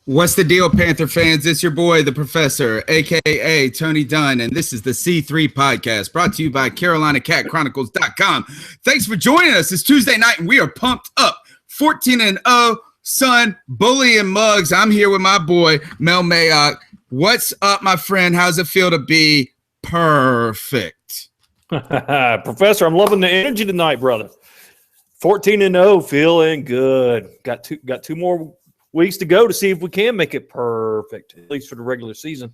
What's the deal, Panther fans? It's your boy, the Professor, a.k.a. Tony Dunn, and this is the C3 Podcast, brought to you by CarolinaCatChronicles.com. Thanks for joining us. It's Tuesday night, and we are pumped up. 14-0, son, Bully and Muggs. I'm here with my boy, Mel Mayock. What's up, my friend? How's it feel to be perfect? Professor, I'm loving the energy tonight, brother. 14-0, feeling good. Got two more weeks to go to see if we can make it perfect, at least for the regular season.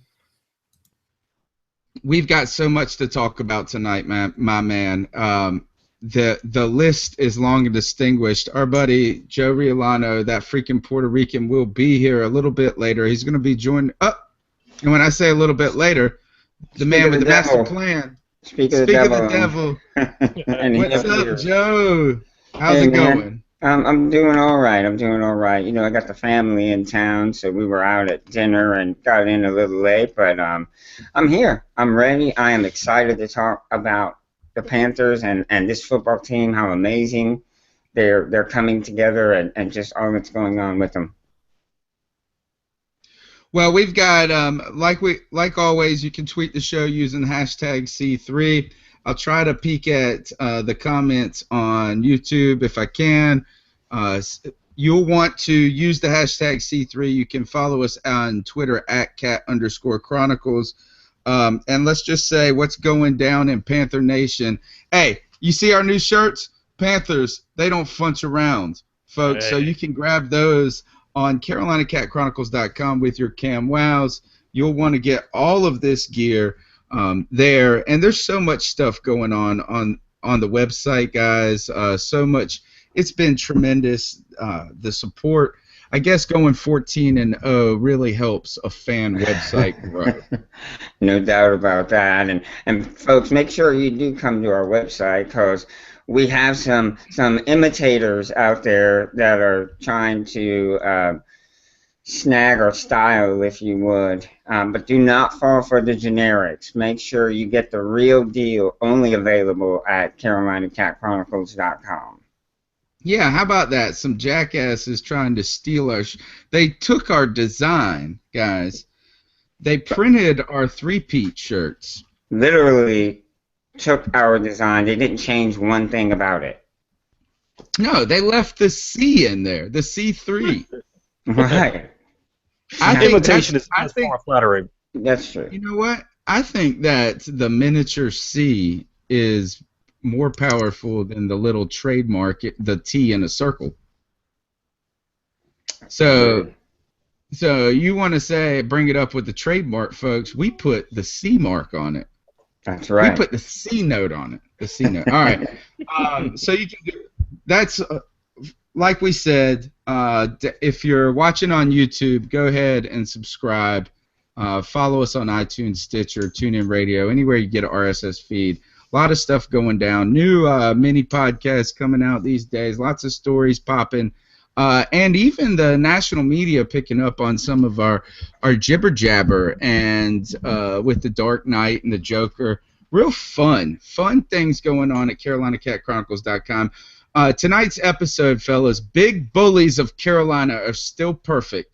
We've got so much to talk about tonight, my man. The list is long and distinguished. Our buddy Joe Riolano, that freaking Puerto Rican, will be here a little bit later. He's going to be joined up. And when I say a little bit later, the man with the master plan. Speak of the devil. What's up, Joe? How's it going? I'm doing all right. You know, I got the family in town, so we were out at dinner and got in a little late, but I'm here. I'm ready. I am excited to talk about the Panthers and this football team, how amazing they're coming together and just all that's going on with them. Well, we've got, like always, you can tweet the show using hashtag C3. I'll try to peek at the comments on YouTube if I can. You'll want to use the hashtag C3. You can follow us on Twitter at @cat_chronicles. And let's just say what's going down in Panther Nation. Hey, you see our new shirts? Panthers, they don't funch around, folks. Hey. So you can grab those on CarolinaCatChronicles.com with your Cam Wows. You'll want to get all of this gear there, and there's so much stuff going on the website, guys. So much. It's been tremendous. The support, I guess, going 14-0 really helps a fan website grow. No doubt about that. And folks, make sure you do come to our website, because we have some imitators out there that are trying to snag our style, if you would, but do not fall for the generics. Make sure you get the real deal, only available at CarolinaCatChronicles.com. Yeah, how about that? Some jackasses trying to steal our they took our design, guys. They printed our three-peat shirts. Literally took our design. They didn't change one thing about it. No, they left the C in there, the C3. Right. I think imitation is more flattering. That's true. You know what? I think that the miniature C is more powerful than the little trademark, the T in a circle. So you want to say, bring it up with the trademark, folks. We put the C mark on it. That's right. We put the C note on it. The C note. All right. So you can do that's. Like we said, if you're watching on YouTube, go ahead and subscribe. Follow us on iTunes, Stitcher, TuneIn Radio, anywhere you get an RSS feed. A lot of stuff going down. New mini podcasts coming out these days. Lots of stories popping. And even the national media picking up on some of our jibber jabber and with the Dark Knight and the Joker. Real fun things going on at CarolinaCatChronicles.com. Tonight's episode, fellas, Big Bullies of Carolina are still perfect.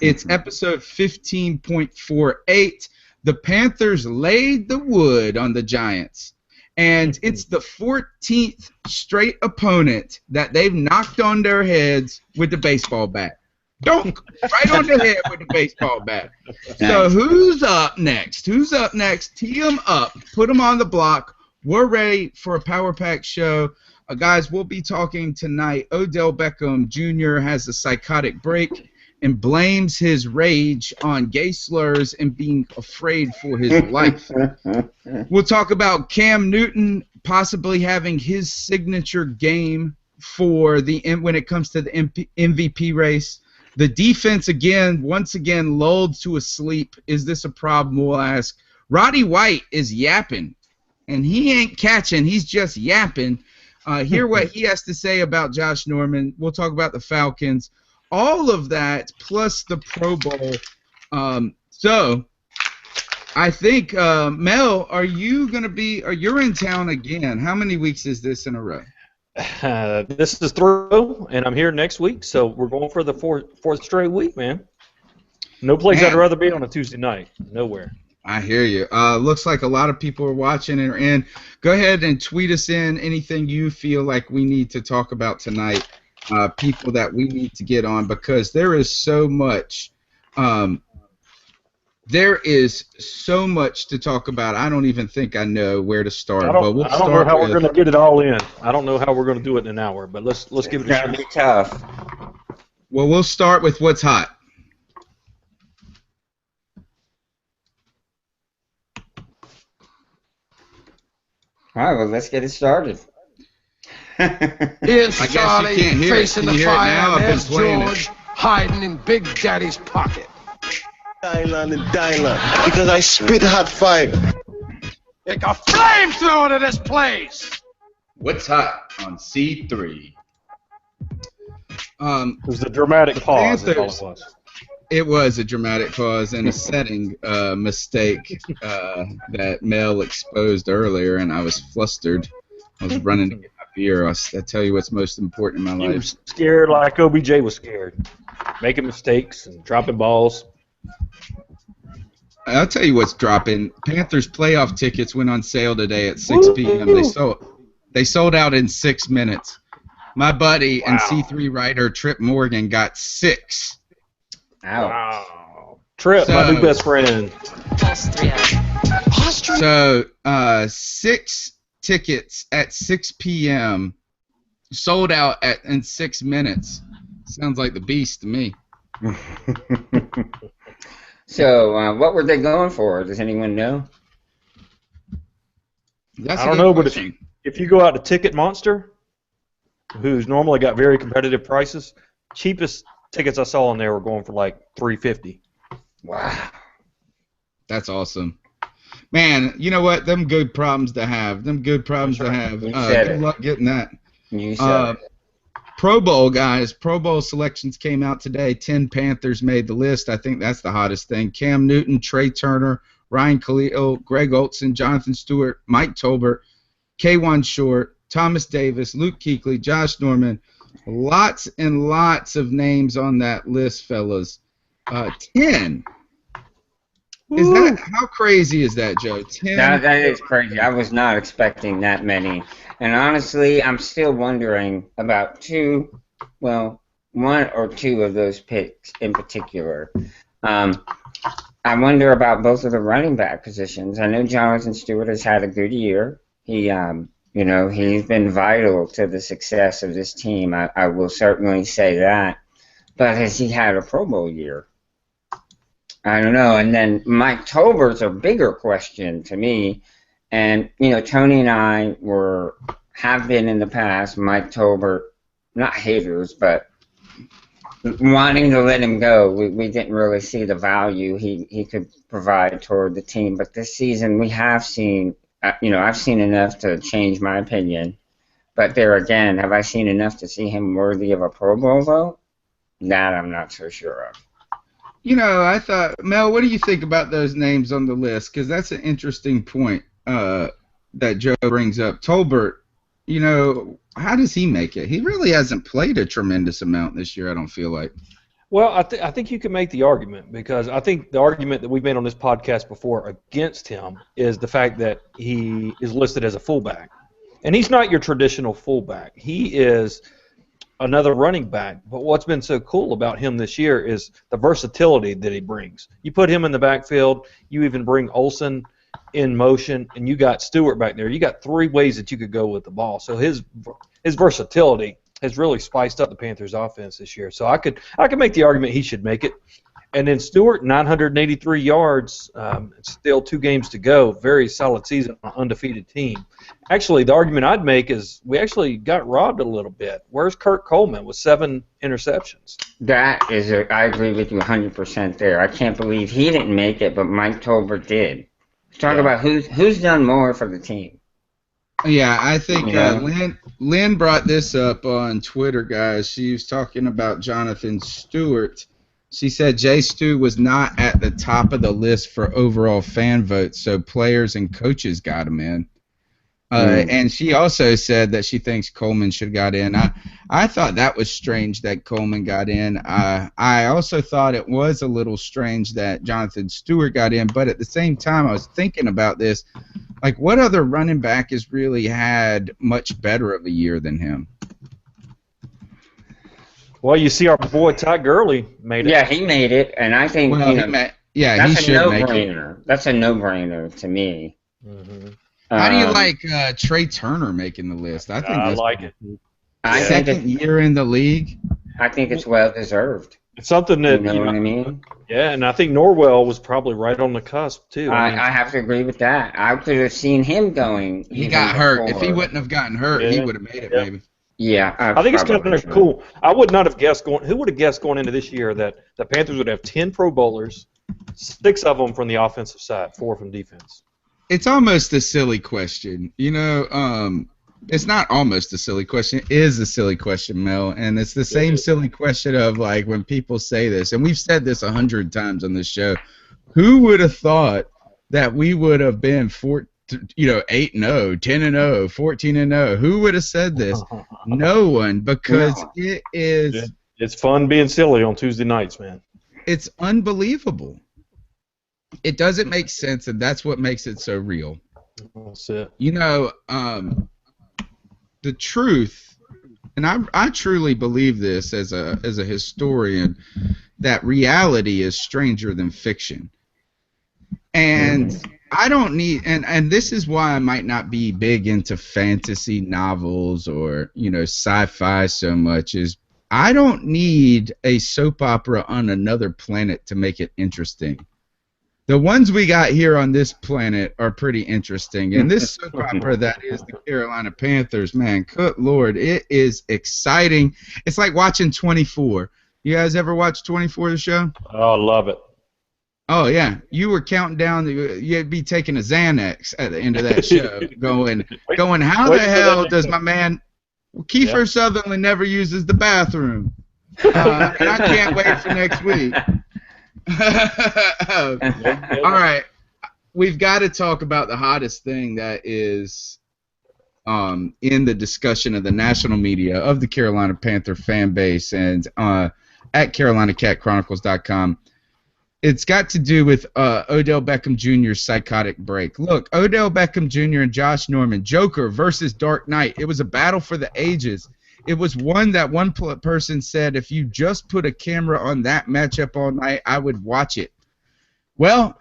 It's episode 15.48. The Panthers laid the wood on the Giants. And it's the 14th straight opponent that they've knocked on their heads with the baseball bat. Right on the head with the baseball bat. So who's up next? Tee them up. Put them on the block. We're ready for a Power Pack show. Guys, we'll be talking tonight. Odell Beckham Jr. has a psychotic break and blames his rage on gay slurs and being afraid for his life. We'll talk about Cam Newton possibly having his signature game for when it comes to the MVP race. The defense, once again, lulled to a sleep. Is this a problem? We'll ask. Roddy White is yapping, and he ain't catching. He's just yapping. Hear what he has to say about Josh Norman. We'll talk about the Falcons. All of that, plus the Pro Bowl. So, I think, Mel, you're in town again. How many weeks is this in a row? This is through, and I'm here next week, so we're going for the fourth straight week, man. No place Man. I'd rather be on a Tuesday night. Nowhere. I hear you. Looks like a lot of people are watching and are in. Go ahead and tweet us in anything you feel like we need to talk about tonight. People that we need to get on, because there is so much. There is so much to talk about. I don't even think I know where to start. But we'll I don't know start how with, we're going to get it all in. I don't know how we're going to do it in an hour, but let's give it a It's gonna shot. be tough. Well, we'll start with what's hot. All right, well, let's get it started. Here's I guess Charlie you can't hear it. facing Can the you hear it fire, now? and I've been there's playing it. George hiding in Big Daddy's pocket. Thailand and Thailand because I spit hot fire. Take a flamethrower to this place! What's hot on C3? It was a dramatic pause. That's all it was. It was a dramatic pause and a setting mistake that Mel exposed earlier, and I was flustered. I was running to get my beer. I tell you what's most important in my You were life. scared like OBJ was scared, making mistakes and dropping balls. I'll tell you what's dropping. Panthers playoff tickets went on sale today at 6 p.m. They sold out in 6 minutes. My buddy and C3 writer Trip Morgan got 6. Ouch. Wow. Trip, my new best friend. So 6 tickets at 6 p.m. sold out in 6 minutes. Sounds like the beast to me. So, what were they going for? Does anyone know? That's I a don't good know, but question. if you go out to Ticket Monster, who's normally got very competitive prices, cheapest tickets I saw on there were going for like $350. Wow. That's awesome. Man, you know what? Them good problems to have. You said Good it. luck getting that. You said it. Pro Bowl, guys. Pro Bowl selections came out today. 10 Panthers made the list. I think that's the hottest thing. Cam Newton, Trey Turner, Ryan Khalil, Greg Olson, Jonathan Stewart, Mike Tolbert, K'Wan Short, Thomas Davis, Luke Kuechly, Josh Norman. Lots and lots of names on that list, fellas. 10. How crazy is that, Joe? 10. That is crazy. I was not expecting that many. And honestly, I'm still wondering about one or two of those picks in particular. I wonder about both of the running back positions. I know Jonathan Stewart has had a good year. He's been vital to the success of this team. I will certainly say that. But has he had a Pro Bowl year? I don't know. And then Mike Tolbert's a bigger question to me. And, Tony and I have been in the past, Mike Tolbert, not haters, but wanting to let him go. We didn't really see the value he could provide toward the team. But this season we have seen, I've seen enough to change my opinion. But there again, have I seen enough to see him worthy of a Pro Bowl vote? That I'm not so sure of. I thought, Mel, what do you think about those names on the list? Because that's an interesting point that Joe brings up. Tolbert, how does he make it? He really hasn't played a tremendous amount this year, I don't feel like. Well, I think you can make the argument, because I think the argument that we've made on this podcast before against him is the fact that he is listed as a fullback. And he's not your traditional fullback. He is another running back. But what's been so cool about him this year is the versatility that he brings. You put him in the backfield, you even bring Olsen in motion, and you got Stewart back there. You got 3 ways that you could go with the ball. So his versatility has really spiced up the Panthers' offense this year. So I could make the argument he should make it. And then Stewart, 983 yards, still 2 games to go. Very solid season on an undefeated team. Actually, the argument I'd make is we actually got robbed a little bit. Where's Kurt Coleman with 7 interceptions? I agree with you 100% there. I can't believe he didn't make it, but Mike Tolbert did. Talk about who's done more for the team. Yeah, I think Lynn brought this up on Twitter, guys. She was talking about Jonathan Stewart. She said Jay Stu was not at the top of the list for overall fan votes, so players and coaches got him in. And she also said that she thinks Coleman should have got in. I thought that was strange that Coleman got in. I also thought it was a little strange that Jonathan Stewart got in, but at the same time, I was thinking about this. Like, what other running back has really had much better of a year than him? Well, you see our boy Ty Gurley made it. Yeah, he made it, and I think Well, he should make it. That's a no-brainer to me. Mm-hmm. How do you like Trey Turner making the list? I think I that's like it. second year in the league. I think it's well deserved. It's something that You know what I mean? Yeah, and I think Norwell was probably right on the cusp too. I have to agree with that. I could have seen him going. He got hurt. If he wouldn't have gotten hurt, he would have made it, maybe. Yeah, I think it's kind of cool. I would not have guessed who would have guessed going into this year that the Panthers would have 10 Pro Bowlers, 6 of them from the offensive side, 4 from defense. It's almost a silly question. You know, it's not almost a silly question. It is a silly question, Mel, and it's the same silly question of, like, when people say this, and we've said this 100 times on this show, who would have thought that we would have been 8-0, 10-0, 14-0? Who would have said this? No one, because it is. It's fun being silly on Tuesday nights, man. It's unbelievable. It doesn't make sense, and that's what makes it so real. That's it. You know, the truth, and I truly believe this as a historian, that reality is stranger than fiction. And I don't need, and this is why I might not be big into fantasy novels or, sci-fi so much, is I don't need a soap opera on another planet to make it interesting. The ones we got here on this planet are pretty interesting. And this soap opera that is the Carolina Panthers, man, good Lord, it is exciting. It's like watching 24. You guys ever watch 24, the show? Oh, I love it. Oh, yeah. You were counting down. You'd be taking a Xanax at the end of that show, going, how the hell does my man Kiefer Sutherland never uses the bathroom? And I can't wait for next week. All right. We've got to talk about the hottest thing that is in the discussion of the national media, of the Carolina Panther fan base, and at CarolinaCatChronicles.com. It's got to do with Odell Beckham Jr.'s psychotic break. Look, Odell Beckham Jr. and Josh Norman, Joker versus Dark Knight. It was a battle for the ages. It was one that one person said, if you just put a camera on that matchup all night, I would watch it. Well,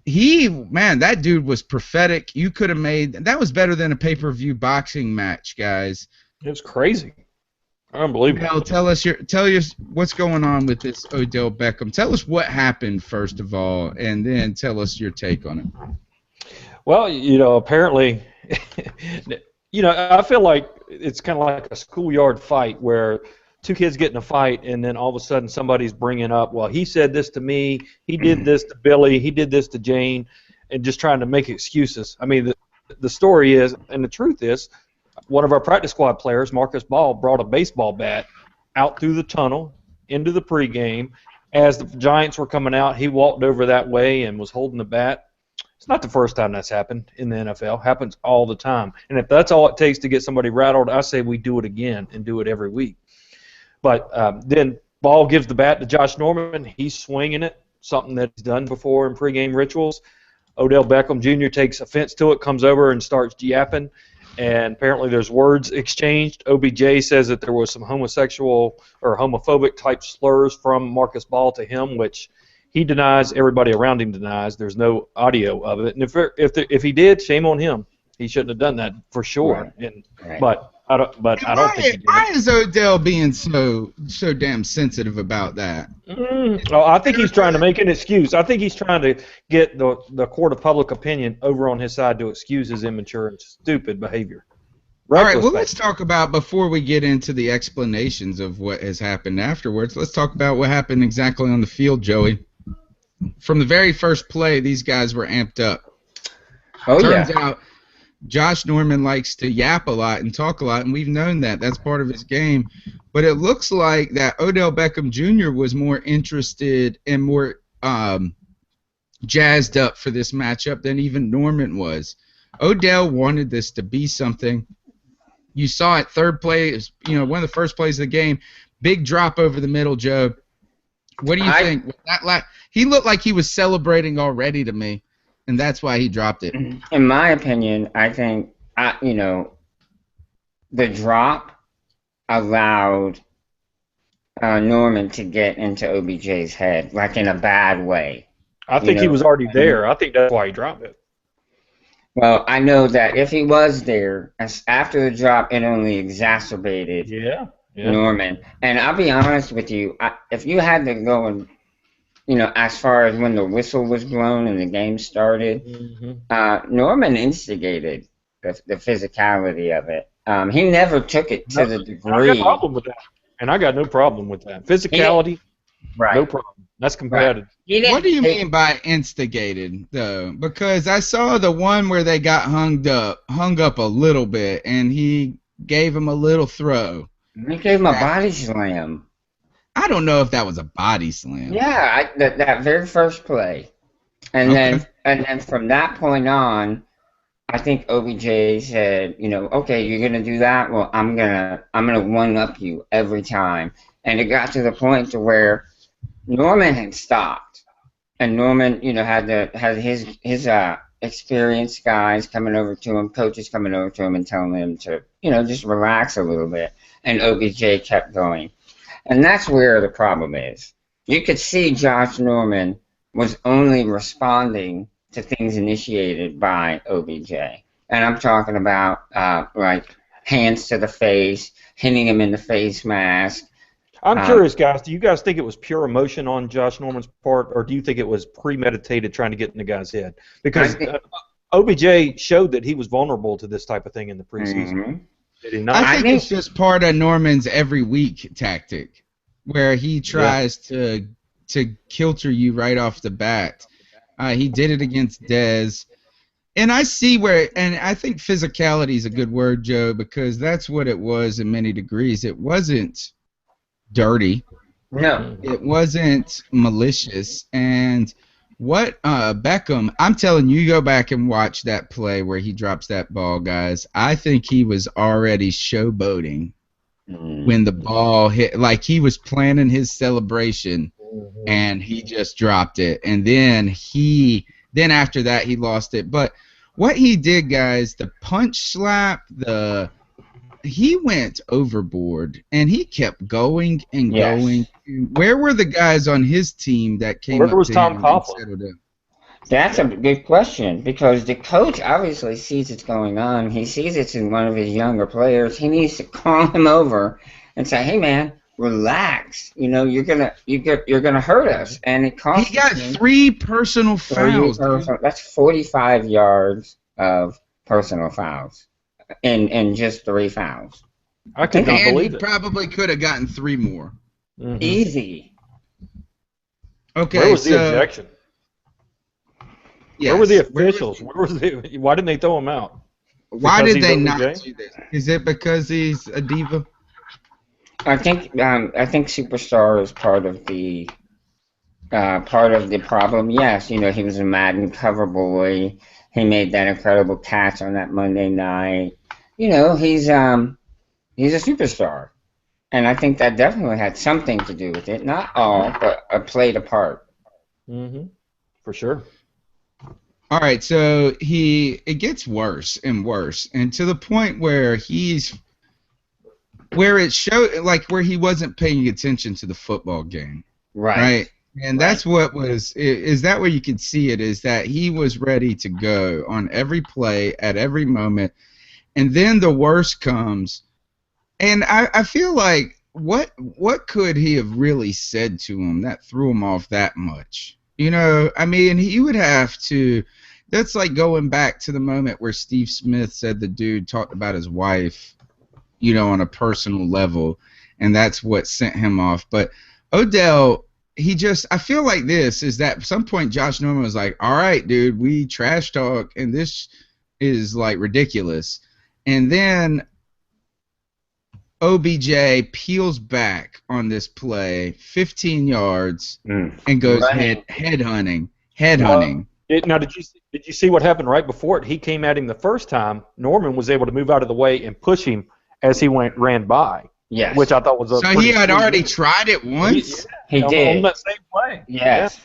that dude was prophetic. You could have made – that was better than a pay-per-view boxing match, guys. It was crazy. Unbelievable. Mel, tell us what's going on with this Odell Beckham. Tell us what happened, first of all, and then tell us your take on it. Well, apparently, I feel like it's kind of like a schoolyard fight where 2 kids get in a fight, and then all of a sudden somebody's bringing up, well, he said this to me, he did this to Billy, he did this to Jane, and just trying to make excuses. I mean, the story is, and the truth is, one of our practice squad players, Marcus Ball, brought a baseball bat out through the tunnel into the pregame. As the Giants were coming out, he walked over that way and was holding the bat. It's not the first time that's happened in the NFL. It happens all the time. And if that's all it takes to get somebody rattled, I say we do it again and do it every week. But then Ball gives the bat to Josh Norman. He's swinging it, something that he's done before in pregame rituals. Odell Beckham Jr. takes offense to it, comes over and starts yapping. And apparently there's words exchanged. OBJ says that there was some homosexual or homophobic type slurs from Marcus Ball to him, which he denies. Everybody around him denies. There's no audio of it. And if he did, shame on him. He shouldn't have done that for sure. Right. But I don't think he did. Why is Odell being so damn sensitive about that? I think he's trying to make an excuse. I think he's trying to get the court of public opinion over on his side to excuse his immature and stupid behavior. All right, well, let's talk about, before we get into the explanations of what has happened afterwards, let's talk about what happened exactly on the field, Joey. From the very first play, these guys were amped up. Turns out Josh Norman likes to yap a lot and talk a lot, and we've known that. That's part of his game. But it looks like that Odell Beckham Jr. was more interested and more jazzed up for this matchup than even Norman was. Odell wanted this to be something. You saw it third play, one of the first plays of the game, big drop over the middle, Joe. What do you think? He looked like he was celebrating already to me, and that's why he dropped it. In my opinion, I think, the drop allowed Norman to get into OBJ's head, like in a bad way. I think he was already there. I think that's why he dropped it. Well, I know that if he was there, after the drop, it only exacerbated Norman. And I'll be honest with you, if you had to go and, as far as when the whistle was blown and the game started, Norman instigated the physicality of it. He never took it to the degree. I got a problem with that. And I got no problem with that. Physicality, no problem. That's competitive. Right. What do you mean by instigated, though? Because I saw the one where they got hung up a little bit, and he gave him a little throw. He gave him a body slam. I don't know if that was a body slam. Yeah, that very first play, and then from that point on, I think OBJ said, okay, you're gonna do that. Well, I'm gonna one up you every time, and it got to the point to where Norman had stopped, and Norman, had his experienced guys coming over to him, coaches coming over to him and telling him to, just relax a little bit, and OBJ kept going, and that's where the problem is. You could see Josh Norman was only responding to things initiated by OBJ, and I'm talking about like hands to the face, hitting him in the face mask. I'm curious, guys. Do you guys think it was pure emotion on Josh Norman's part, or do you think it was premeditated trying to get in the guy's head? Because OBJ showed that he was vulnerable to this type of thing in the preseason. Did he not? I think it's just part of Norman's every week tactic, where he tries to kilter you right off the bat. He did it against Dez. And I see and I think physicality is a good word, Joe, because that's what it was in many degrees. It wasn't dirty. No. It wasn't malicious. And what Beckham, I'm telling you, go back and watch that play where he drops that ball, guys. I think he was already showboating when the ball hit. Like he was planning his celebration, and he just dropped it. And then after that, he lost it. But what he did, guys, the punch slap, he went overboard, and he kept going and going. Where were the guys on his team that came up to him and settled him? That's a good question, because the coach obviously sees it's going on. He sees it's in one of his younger players. He needs to call him over and say, "Hey, man, relax. You're gonna hurt us." And it cost. He got 3 personal fouls. That's 45 yards of personal fouls. And just 3 fouls. I could not believe he it. Probably could have gotten 3 more. Easy. Okay, where was the objection? Yes. Where were the officials? Why didn't they throw him out? Why did they not do this? Is it because he's a diva? I think Superstar is part of the problem. Yes, he was a Madden cover boy. He made that incredible catch on that Monday night. He's a superstar, and I think that definitely had something to do with it. Not all, but played a part. For sure. All right, so it gets worse and worse, and to the point where it showed, like, where he wasn't paying attention to the football game. Right. And that's what is that where you could see it, is that he was ready to go on every play at every moment. And then the worst comes. And I feel like what could he have really said to him that threw him off that much? I mean, he would have to. That's like going back to the moment where Steve Smith said the dude talked about his wife, on a personal level, and that's what sent him off. But Odell, I feel like this is that at some point Josh Norman was like, all right, dude, we trash talk, and this is like ridiculous. And then OBJ peels back on this play 15 yards and goes head hunting. Now, did you see what happened right before it? He came at him the first time. Norman was able to move out of the way and push him as he ran by. Yes. Which I thought was a So he had already tried it once? He did. On that same play. Yes.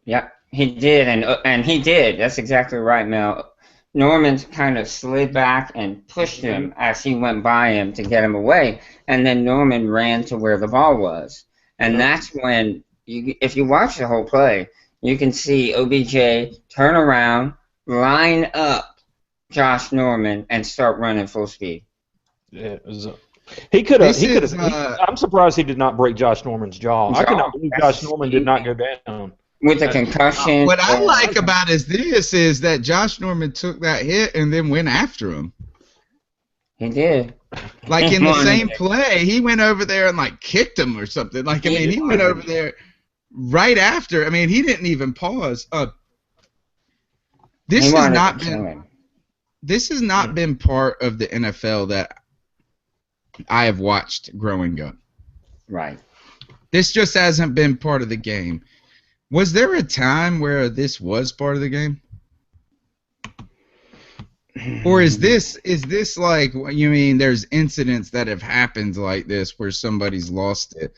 Yeah, he did, and he did. That's exactly right, Mel. Norman kind of slid back and pushed him as he went by him to get him away, and then Norman ran to where the ball was. And that's when, if you watch the whole play, you can see OBJ turn around, line up Josh Norman, and start running full speed. Yeah, it was he could have. I'm surprised he did not break Josh Norman's jaw. I cannot believe Josh Norman did not go down. With a concussion. What I like about is that Josh Norman took that hit and then went after him. He did. Like in the same play, he went over there and like kicked him or something. Like, I mean, he went over there right after. I mean, he didn't even pause. This has not been part of the NFL that I have watched growing up. Right. This just hasn't been part of the game. Was there a time where this was part of the game? Or is this like, you mean there's incidents that have happened like this where somebody's lost it?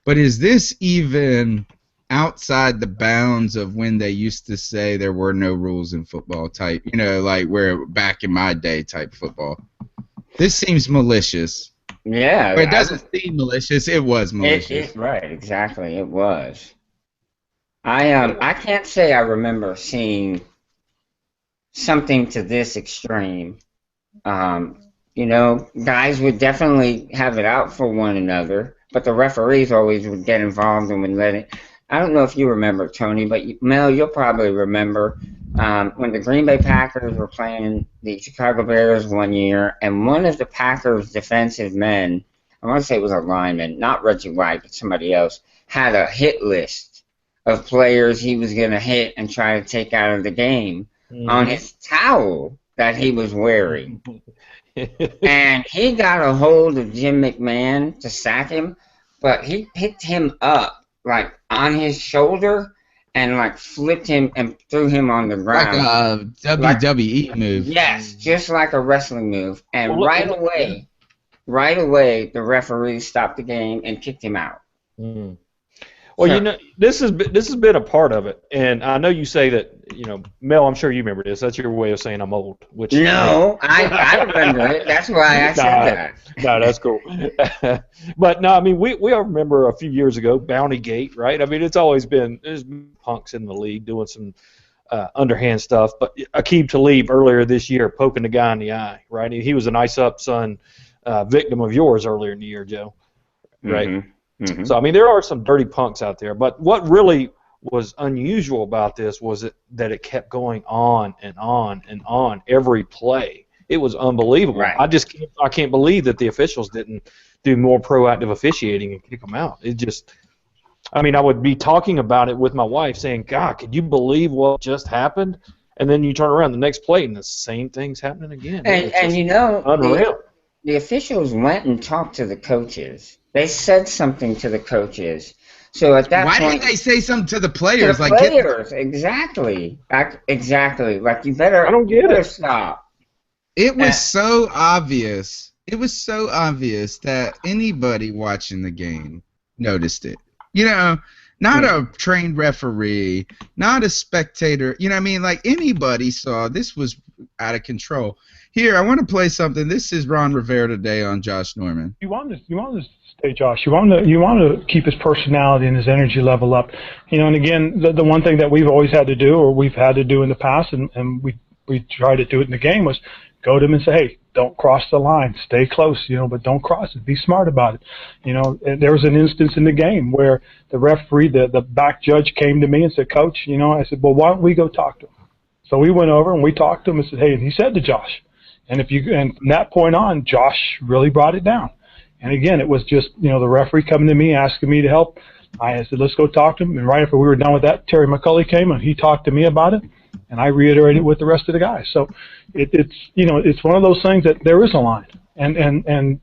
But is this even outside the bounds of when they used to say there were no rules in football type, like where back in my day type football? This seems malicious. Yeah. But it doesn't seem malicious. It was malicious. Right, exactly. It was. I can't say I remember seeing something to this extreme. Guys would definitely have it out for one another, but the referees always would get involved and would let it. I don't know if you remember, Tony, but Mel, you'll probably remember when the Green Bay Packers were playing the Chicago Bears one year, and one of the Packers' defensive men, I want to say it was a lineman, not Reggie White, but somebody else, had a hit list of players he was going to hit and try to take out of the game on his towel that he was wearing. And he got a hold of Jim McMahon to sack him, but he picked him up, like, on his shoulder and, like, flipped him and threw him on the ground. Like a WWE move. Yes, just like a wrestling move. And right away, the referee stopped the game and kicked him out. Mm. Well, this has been a part of it, and I know you say that, Mel, I'm sure you remember this. That's your way of saying I'm old. Which no, I remember it. That's why I said that. No, that's cool. But no, I mean, we all remember a few years ago, Bounty Gate, right? I mean, there's been punks in the league doing some underhand stuff. But Aqib Talib earlier this year poking the guy in the eye, right? He was a nice up son victim of yours earlier in the year, Joe, right? Mm-hmm. Mm-hmm. So, I mean, there are some dirty punks out there, but what really was unusual about this was that it kept going on and on and on every play. It was unbelievable. Right. I can't believe that the officials didn't do more proactive officiating and kick them out. It just, I mean, I would be talking about it with my wife saying, God, could you believe what just happened? And then you turn around the next play and the same thing's happening again. And unreal. The officials went and talked to the coaches. They said something to the coaches. So at that point, why didn't they say something to the players? To the players, exactly. Like, you better. I don't get it. Stop. It was so obvious. It was so obvious that anybody watching the game noticed it. Not a trained referee, not a spectator. You know what I mean? Like, anybody saw this was out of control. Here, I want to play something. This is Ron Rivera today on Josh Norman. You want to stay Josh. You want to keep his personality and his energy level up. And again, the one thing that we've always had to do, or we've had to do in the past, and we tried to do it in the game, was go to him and say, hey, don't cross the line. Stay close, but don't cross it. Be smart about it. And there was an instance in the game where the referee, the back judge came to me and said, Coach, I said, well, why don't we go talk to him? So we went over and we talked to him and said, hey, and he said to Josh, and from that point on, Josh really brought it down. And again, it was just, the referee coming to me, asking me to help. I said, let's go talk to him. And right after we were done with that, Terry McCulley came and he talked to me about it. And I reiterated with the rest of the guys. So it's one of those things that there is a line. And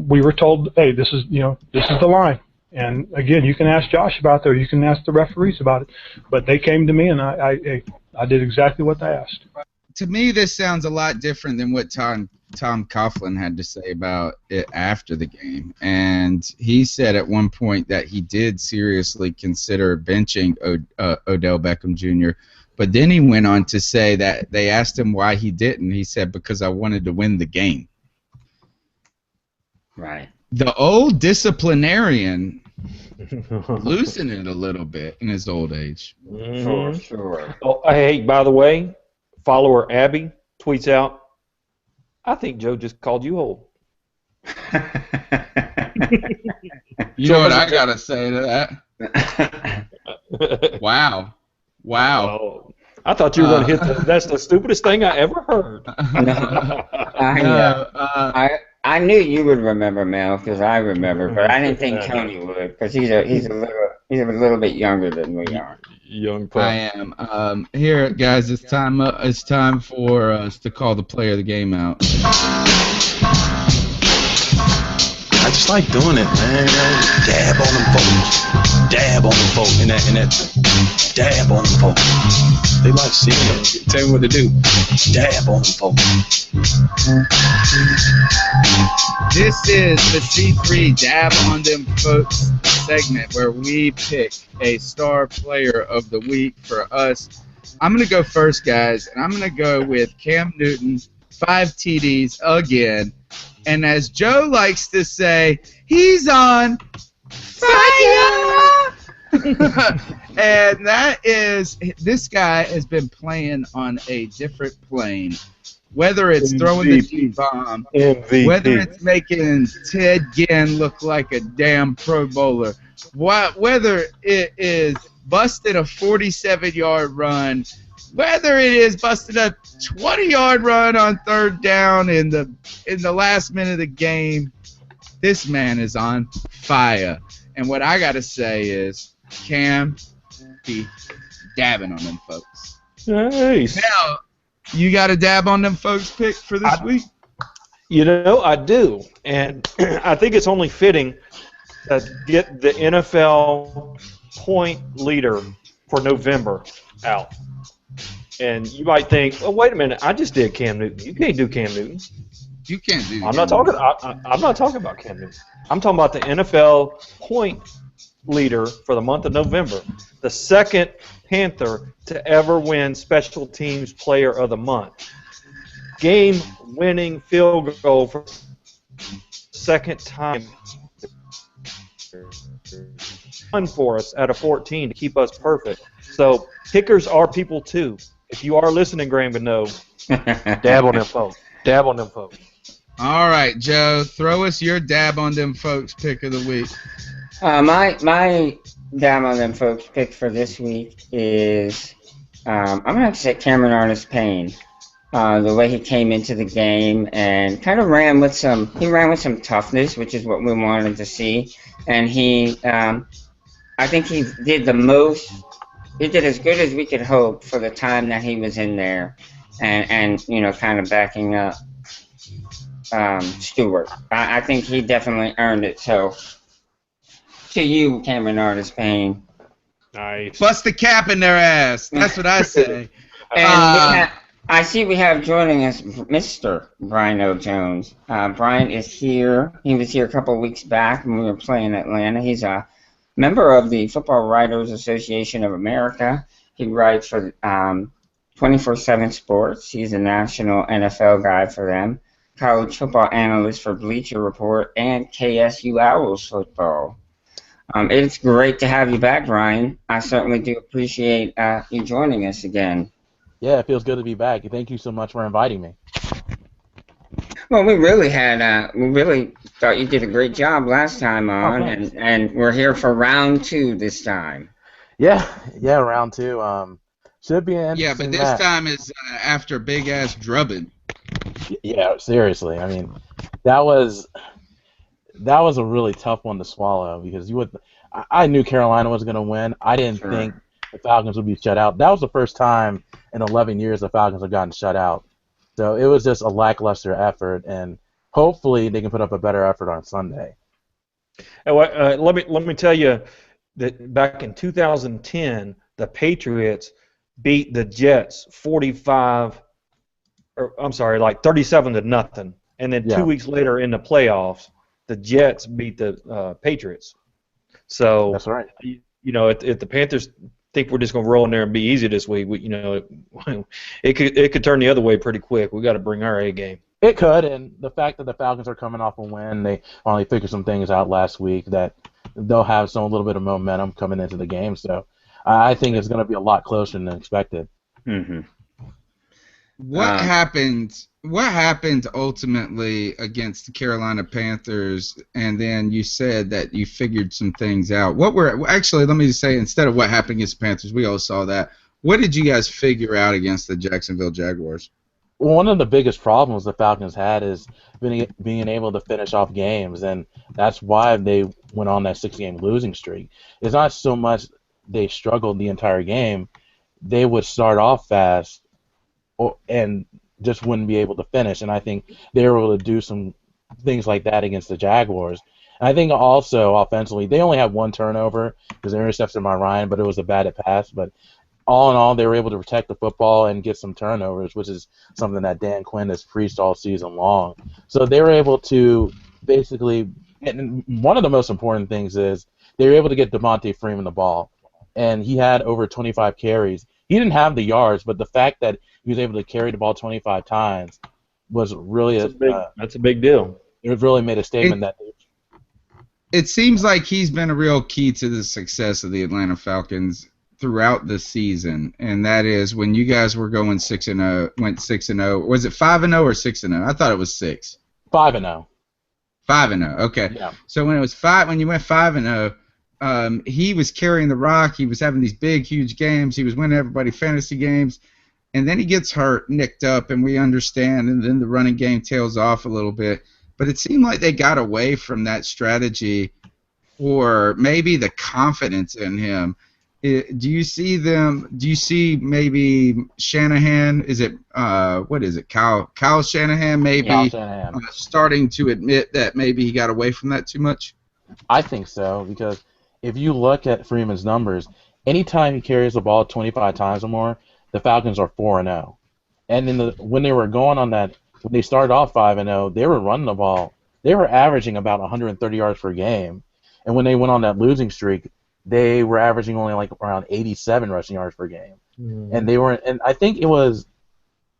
we were told, hey, this is the line. And again, you can ask Josh about it, or you can ask the referees about it. But they came to me, and I did exactly what they asked. To me, this sounds a lot different than what Tom Coughlin had to say about it after the game. And he said at one point that he did seriously consider benching Odell Beckham Jr., but then he went on to say that they asked him why he didn't. He said, because I wanted to win the game. Right. The old disciplinarian loosened it a little bit in his old age. For sure. Oh, hey, by the way, follower Abby tweets out, I think Joe just called you old. You know what I got to say to that? Wow. Oh, I thought you were going to hit that's the stupidest thing I ever heard. I knew you would remember, Mel, because I remember, but I didn't think Tony would, because he's a little bit younger than we are. Young pup. I am. Here, guys, it's time for us to call the player of the game out. I just like doing it, man. Dab on them folks. Dab on them folks. And that dab on them folks. They like seeing them. Tell me what to do. Dab on them folks. This is the C3 Dab on Them Folks segment where we pick a star player of the week for us. I'm going to go first, guys, and I'm going to go with Cam Newton, 5 TDs again. And as Joe likes to say, he's on fire! And that is, this guy has been playing on a different plane. Whether it's throwing the G-bomb, whether it's making Ted Ginn look like a damn Pro Bowler, whether it is busting a 47-yard run, whether it is busting a 20-yard run on third down in the last minute of the game, this man is on fire. And what I got to say is, Cam, be dabbing on them folks. Nice. Now, you got a dab on them folks pick for this week? You know, I do. And I think it's only fitting to get the NFL point leader for November out. And you might think, oh, wait a minute, I just did Cam Newton. You can't do Cam Newton. You can't do. I'm not talking about Cam Newton. I'm talking about the NFL point leader for the month of November, the second Panther to ever win Special Teams Player of the Month, game-winning field goal for second time. Fun for us out of 14 to keep us perfect. So kickers are people too. If you are listening, Graham, but no, dab on them folks. Dab on them folks. All right, Joe, throw us your dab on them folks pick of the week. My dab on them folks pick for this week is I'm gonna have to say Cameron Artis-Payne. The way he came into the game and kind of ran with some toughness, which is what we wanted to see. And I think he did the most. He did as good as we could hope for the time that he was in there, and you know, kind of backing up Stewart. I think he definitely earned it. So, to you, Cameron Artis-Payne. Nice. Bust the cap in their ass. That's what I say. And I see we have joining us Mr. Brian O. Jones. Brian is here. He was here a couple of weeks back when we were playing Atlanta. He's a member of the Football Writers Association of America. He writes for 24/7 Sports. He's a national NFL guy for them, college football analyst for Bleacher Report and KSU Owls football. It's great to have you back, Brian. I certainly do appreciate you joining us again. Yeah, it feels good to be back. Thank you so much for inviting me. Well, we really thought you did a great job last time on, and we're here for round 2 this time. Yeah, round 2. Should be an interesting Yeah, but this time is after big ass drubbing. Yeah, seriously. I mean, that was a really tough one to swallow because I knew Carolina was going to win. I didn't think the Falcons would be shut out. That was the first time in 11 years the Falcons have gotten shut out. So it was just a lackluster effort, and hopefully they can put up a better effort on Sunday. Let me tell you that back in 2010, the Patriots beat the Jets 37-0, and then 2 weeks later in the playoffs, the Jets beat the Patriots. So That's right. If the Panthers think we're just going to roll in there and be easy this week, it could turn the other way pretty quick. We got to bring our A game. It could, and the fact that the Falcons are coming off a win, they finally figured some things out last week that they'll have a little bit of momentum coming into the game. So I think it's going to be a lot closer than expected. Mm-hmm. What happened? What happened ultimately against the Carolina Panthers? And then you said that you figured some things out. Actually? Let me just say, instead of what happened against the Panthers, we all saw that. What did you guys figure out against the Jacksonville Jaguars? One of the biggest problems the Falcons had is being able to finish off games, and that's why they went on that 6-game losing streak. It's not so much they struggled the entire game; they would start off fast, and just wouldn't be able to finish. And I think they were able to do some things like that against the Jaguars. And I think also offensively, they only had one turnover because they intercepted by Ryan, but it was a batted pass. But all in all, they were able to protect the football and get some turnovers, which is something that Dan Quinn has preached all season long. So they were able to basically, and one of the most important things is they were able to get Devontae Freeman the ball, and he had over 25 carries. He didn't have the yards, but the fact that he was able to carry the ball 25 times was really that's a big deal. It really made a statement it seems like he's been a real key to the success of the Atlanta Falcons throughout the season, and that is when you guys were going 6-0, went 6-0. Was it 5-0 or 6-0? I thought it was 6. 5-0. 5-0. Okay. Yeah. So when you went 5-0, he was carrying the rock. He was having these big, huge games. He was winning everybody fantasy games, and then he gets hurt, nicked up, and we understand. And then the running game tails off a little bit. But it seemed like they got away from that strategy, or maybe the confidence in him. Do you see maybe Shanahan? Is it what is it? Kyle Shanahan maybe Kyle Shanahan. Starting to admit that maybe he got away from that too much? I think so, because if you look at Freeman's numbers, anytime he carries the ball 25 times or more, the Falcons are 4-0. And when they were going on that, when they started off 5-0, they were running the ball. They were averaging about 130 yards per game. And when they went on that losing streak, they were averaging only like around 87 rushing yards per game. And they were, and I don't think it was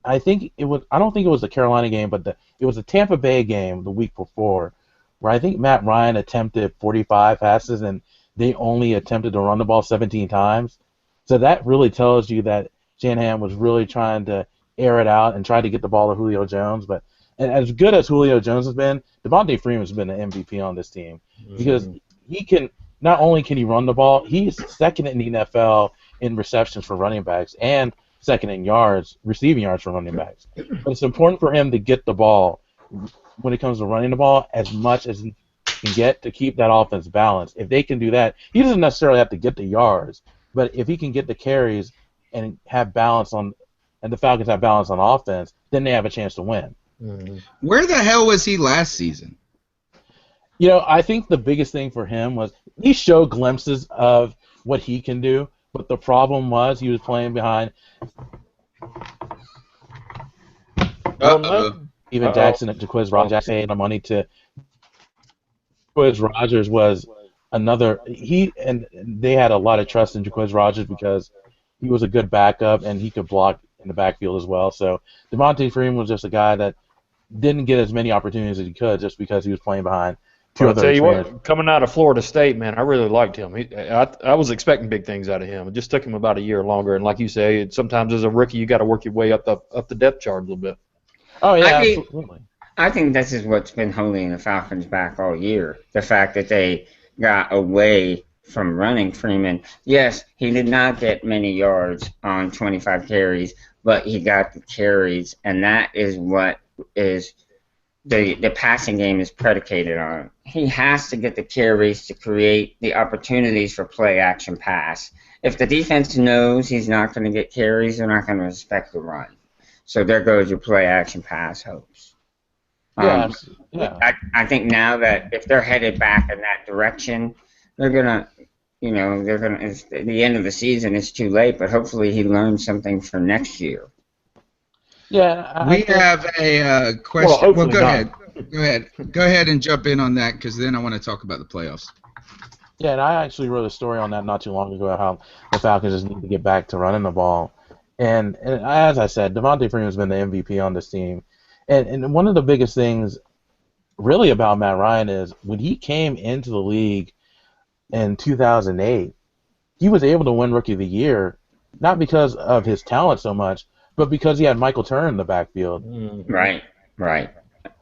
the Carolina game, but it was the Tampa Bay game the week before, where I think Matt Ryan attempted 45 passes and they only attempted to run the ball 17 times. So that really tells you that Shanahan was really trying to air it out and try to get the ball to Julio Jones. But and as good as Julio Jones has been, Devontae Freeman's been the MVP on this team, because he can. Not only can he run the ball, he's second in the NFL in receptions for running backs and second in receiving yards for running backs. But it's important for him to get the ball when it comes to running the ball as much as he can get to keep that offense balanced. If they can do that, he doesn't necessarily have to get the yards, but if he can get the carries and have balance and the Falcons have balance on offense, then they have a chance to win. Where the hell was he last season? I think the biggest thing for him was he showed glimpses of what he can do, but the problem was he was playing behind even Jackson and Jaquiz Rogers paid the money to. Jaquiz Rogers was another. And they had a lot of trust in Jaquiz Rogers because he was a good backup and he could block in the backfield as well. So Devontae Freeman was just a guy that didn't get as many opportunities as he could just because he was playing behind. I'll tell you what, coming out of Florida State, man, I really liked him. I was expecting big things out of him. It just took him about a year longer. And like you say, sometimes as a rookie, you got to work your way up the depth chart a little bit. Oh yeah, absolutely. I think this is what's been holding the Falcons back all year. The fact that they got away from running Freeman. Yes, he did not get many yards on 25 carries, but he got the carries, and that is what is the passing game is predicated on. He has to get the carries to create the opportunities for play-action pass. If the defense knows he's not going to get carries, they're not going to respect the run. So there goes your play-action pass hopes. I think now that if they're headed back in that direction, they're gonna, it's the end of the season. It's too late, but hopefully he learns something for next year. Yeah, We have a question. Well, hopefully go not. ahead. Go ahead and jump in on that because then I want to talk about the playoffs. Yeah, and I actually wrote a story on that not too long ago, how the Falcons just need to get back to running the ball. And as I said, Devontae Freeman's been the MVP on this team. And one of the biggest things really about Matt Ryan is when he came into the league in 2008, he was able to win Rookie of the Year, not because of his talent so much, but because he had Michael Turner in the backfield. Right.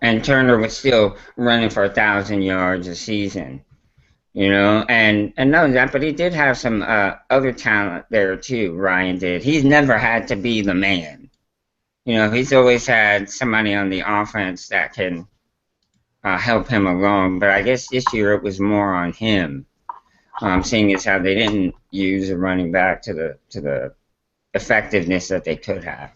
And Turner was still running for 1,000 yards a season. And not only that, but he did have some other talent there too. Ryan did. He's never had to be the man. He's always had somebody on the offense that can help him along. But I guess this year it was more on him, seeing as how they didn't use a running back to the effectiveness that they could have.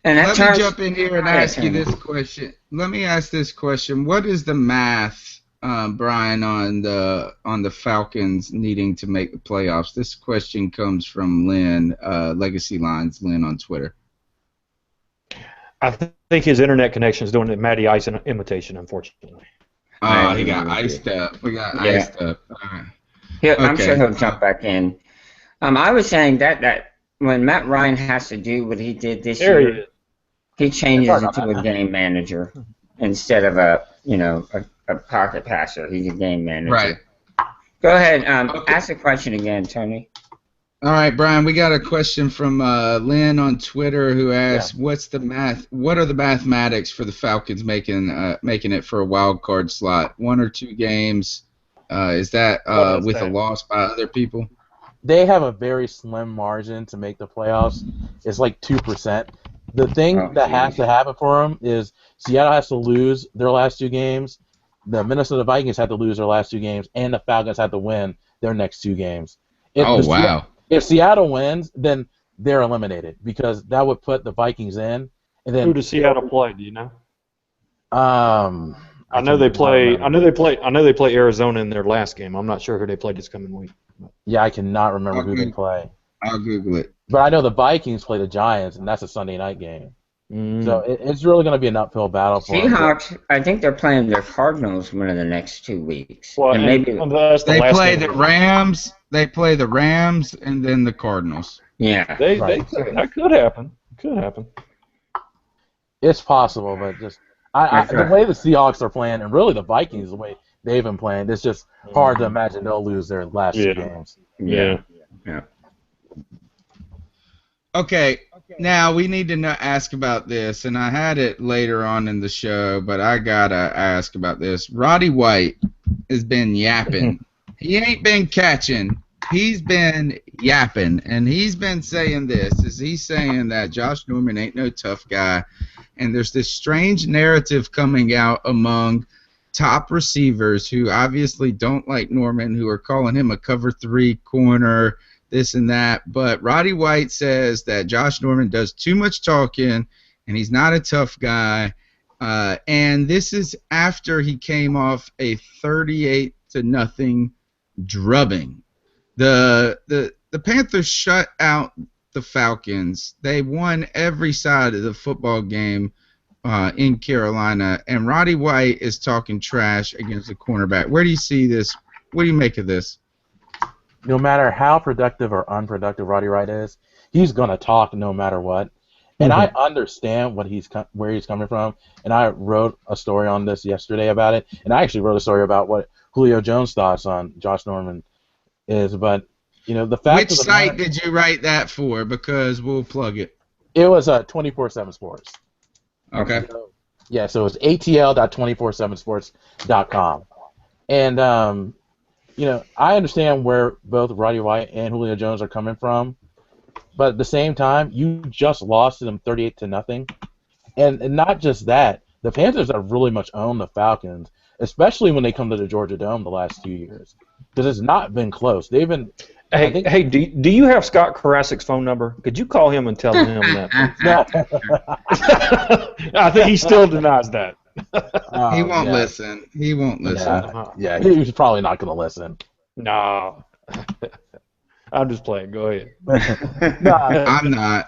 And let me jump in here and ask you this question. Let me ask this question: what is the math, Brian, on the Falcons needing to make the playoffs? This question comes from Lynn, Legacy Lines, Lynn on Twitter. I think his internet connection is doing the Matty Ice imitation, unfortunately. He got iced up. We got iced up. All right. I'm sure he'll jump back in. I was saying that when Matt Ryan has to do what he did this year, he changes into a game manager instead of a pocket passer. He's a game manager. Right. Go ahead. Ask the question again, Tony. All right, Brian. We got a question from Lynn on Twitter who asks, "What are the mathematics for the Falcons making it for a wild card slot? 1 or 2 games? Is that with a loss by other people?" They have a very slim margin to make the playoffs. It's like 2%. The thing that has to happen for them is Seattle has to lose their last 2 games, the Minnesota Vikings have to lose their last 2 games, and the Falcons have to win their next 2 games. If Seattle wins, then they're eliminated because that would put the Vikings in. And then who does Seattle play? Do you know? I know they play Arizona in their last game. I'm not sure who they play this coming week. Yeah, I cannot remember who they play. I'll Google it. But I know the Vikings play the Giants, and that's a Sunday night game. So it's really going to be an uphill battle for them. Seahawks, I think they're playing the Cardinals one of the next 2 weeks. Well, and maybe they play the Rams. They play the Rams and then the Cardinals. Yeah, that could happen. Could happen. It's possible, but just the way the Seahawks are playing, and really the Vikings, the way they've been playing, it's just hard to imagine they'll lose their last 2 games. Yeah. Okay, now we need to ask about this, and I had it later on in the show, but I gotta ask about this. Roddy White has been yapping. He ain't been catching. He's been yapping, and he's been saying this. He's saying that Josh Norman ain't no tough guy, and there's this strange narrative coming out among top receivers who obviously don't like Norman, who are calling him a cover 3 corner, this and that. But Roddy White says that Josh Norman does too much talking, and he's not a tough guy. And this is after he came off a 38-0 drubbing. The Panthers shut out the Falcons. They won every side of the football game in Carolina, and Roddy White is talking trash against the cornerback. Where do you see this? What do you make of this? No matter how productive or unproductive Roddy White is, he's going to talk no matter what. And I understand where he's coming from, and I wrote a story on this yesterday about it, and I actually wrote a story about what Julio Jones' thoughts on Josh Norman is. But the fact. Which site did you write that for? Because we'll plug it. It was 24/7 Sports. Okay. So it's atl.247sports.com, and I understand where both Roddy White and Julio Jones are coming from. But at the same time, you just lost to them 38-0, and not just that. The Panthers have really much owned the Falcons, especially when they come to the Georgia Dome the last 2 years, because it's not been close. They've been Hey, do you have Scott Karasik's phone number? Could you call him and tell him that? I think he still denies that. He won't listen. He won't listen. Yeah, he's probably not going to listen. No. I'm just playing. Go ahead. I'm not.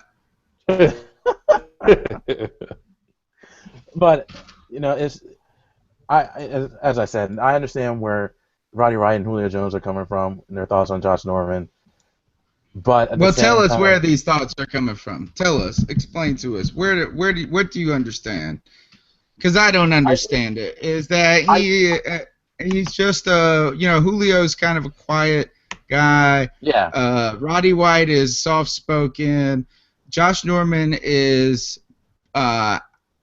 But as I said, I understand where Roddy Wright and Julio Jones are coming from and their thoughts on Josh Norman. But tell us where these thoughts are coming from. Tell us, explain to us. What do you understand? Because I don't understand it. Is that he's just Julio's kind of a quiet guy. Yeah. Roddy White is soft-spoken. Josh Norman is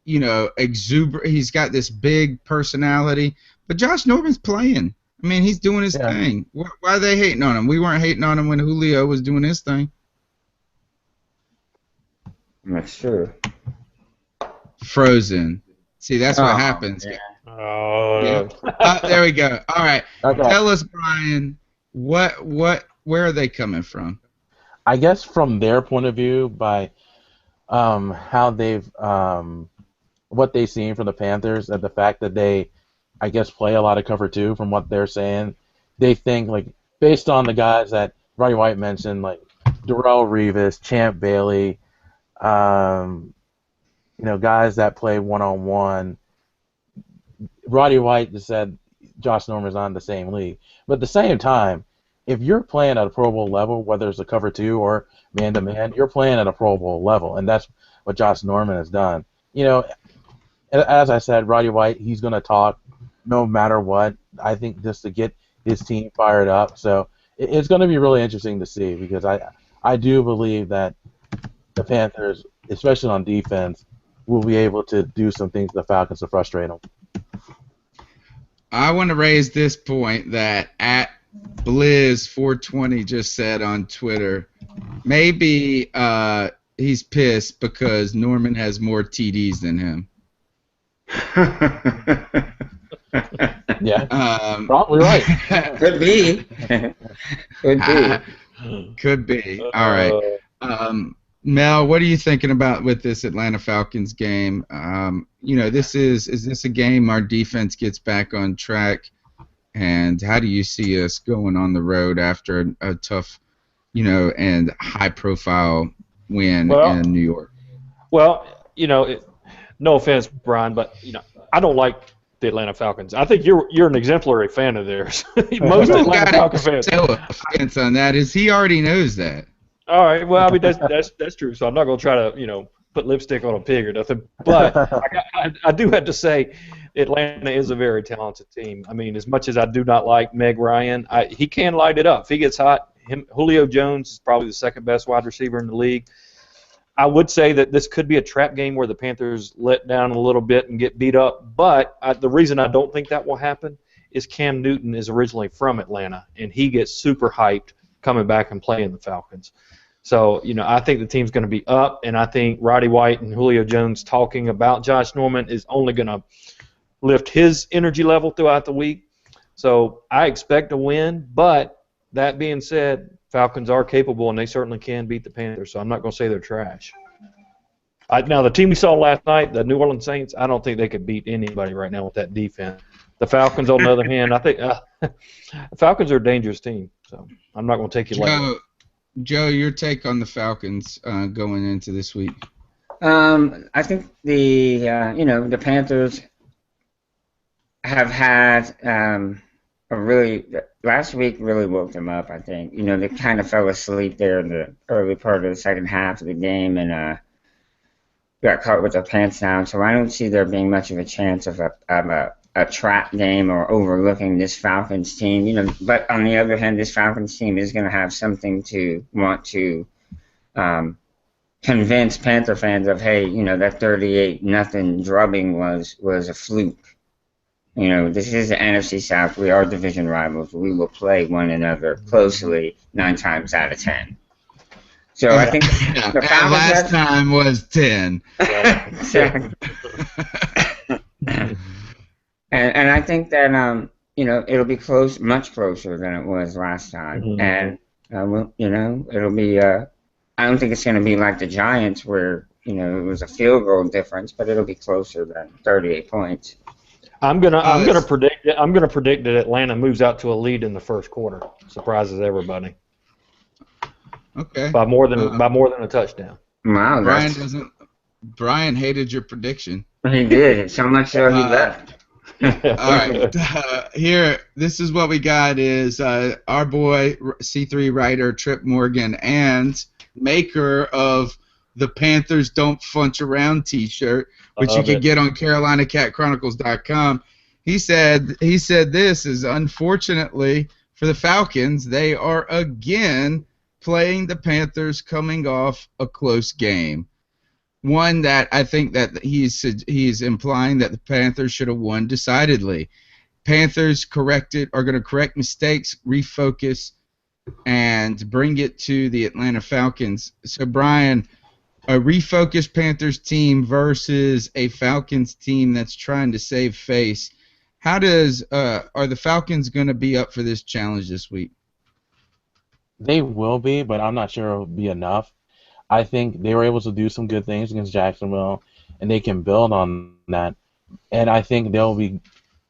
exuberant. He's got this big personality. But Josh Norman's playing. I mean, he's doing his thing. Why are they hating on him? We weren't hating on him when Julio was doing his thing. That's true. Frozen. See, that's what happens. Yeah. Oh. Yeah. There we go. All right. Okay. Tell us, Brian, where are they coming from? I guess from their point of view, by how they've what they've seen from the Panthers, and the fact that they, I guess, play a lot of cover two. From what they're saying, they think, like, based on the guys that Roddy White mentioned, like Darrelle Revis, Champ Bailey, guys that play one-on-one. Roddy White just said Josh Norman's on the same league. But at the same time, if you're playing at a Pro Bowl level, whether it's a cover two or man-to-man, you're playing at a Pro Bowl level, and that's what Josh Norman has done. As I said, Roddy White, he's going to talk no matter what, I think, just to get his team fired up. So it's going to be really interesting to see, because I do believe that the Panthers, especially on defense, will be able to do some things to the Falcons to frustrate them. I want to raise this point that at Blizz420 just said on Twitter, maybe he's pissed because Norman has more TDs than him. Yeah, probably right. Could be. Could be. All right. Mel, what are you thinking about with this Atlanta Falcons game? Is this a game our defense gets back on track? And how do you see us going on the road after a tough, and high-profile win in New York? Well, no offense, Brian, but I don't like the Atlanta Falcons. I think you're an exemplary fan of theirs. Most Atlanta Falcons fans. Tell offense on that is he already knows that. All right. Well, I mean that's true. So I'm not going to try to put lipstick on a pig or nothing. But I do have to say, Atlanta is a very talented team. I mean, as much as I do not like Meg Ryan, he can light it up. If he gets hot, Julio Jones is probably the second best wide receiver in the league. I would say that this could be a trap game where the Panthers let down a little bit and get beat up. But the reason I don't think that will happen is Cam Newton is originally from Atlanta, and he gets super hyped coming back and playing the Falcons. So, I think the team's going to be up, and I think Roddy White and Julio Jones talking about Josh Norman is only going to lift his energy level throughout the week. So I expect a win, but that being said, Falcons are capable, and they certainly can beat the Panthers, so I'm not going to say they're trash. Now, the team we saw last night, the New Orleans Saints, I don't think they could beat anybody right now with that defense. The Falcons, on the other hand, I think the Falcons are a dangerous team, so I'm not going to take you lightly. Joe, your take on the Falcons going into this week? I think the Panthers have had last week really woke them up, I think. They kind of fell asleep there in the early part of the second half of the game and got caught with their pants down. So I don't see there being much of a chance of a trap game or overlooking this Falcons team. But on the other hand, this Falcons team is going to have something to want to convince Panther fans of, hey, that 38-0 drubbing was a fluke. This is the NFC South. We are division rivals. We will play one another closely 9 times out of 10. So I think the Falcons last time was 10. And I think that it'll be much closer than it was last time. Mm-hmm. And It'll be. I don't think it's going to be like the Giants where it was a field goal difference, but it'll be closer than 38 points. I'm gonna predict that Atlanta moves out to a lead in the first quarter. Surprises everybody. Okay. By more than a touchdown. Wow, Brian hated your prediction. He did, so much so he left. All right. Here, this is what we got is our boy C3 writer Trip Morgan and maker of the Panthers Don't Funch Around t-shirt, which you can get on CarolinaCatChronicles.com. He said this is unfortunately for the Falcons, they are again playing the Panthers coming off a close game. One that I think that he's implying that the Panthers should have won decidedly. Panthers are going to correct mistakes, refocus, and bring it to the Atlanta Falcons. So, Brian, a refocused Panthers team versus a Falcons team that's trying to save face. How are the Falcons going to be up for this challenge this week? They will be, but I'm not sure it'll be enough. I think they were able to do some good things against Jacksonville, and they can build on that. And I think they'll be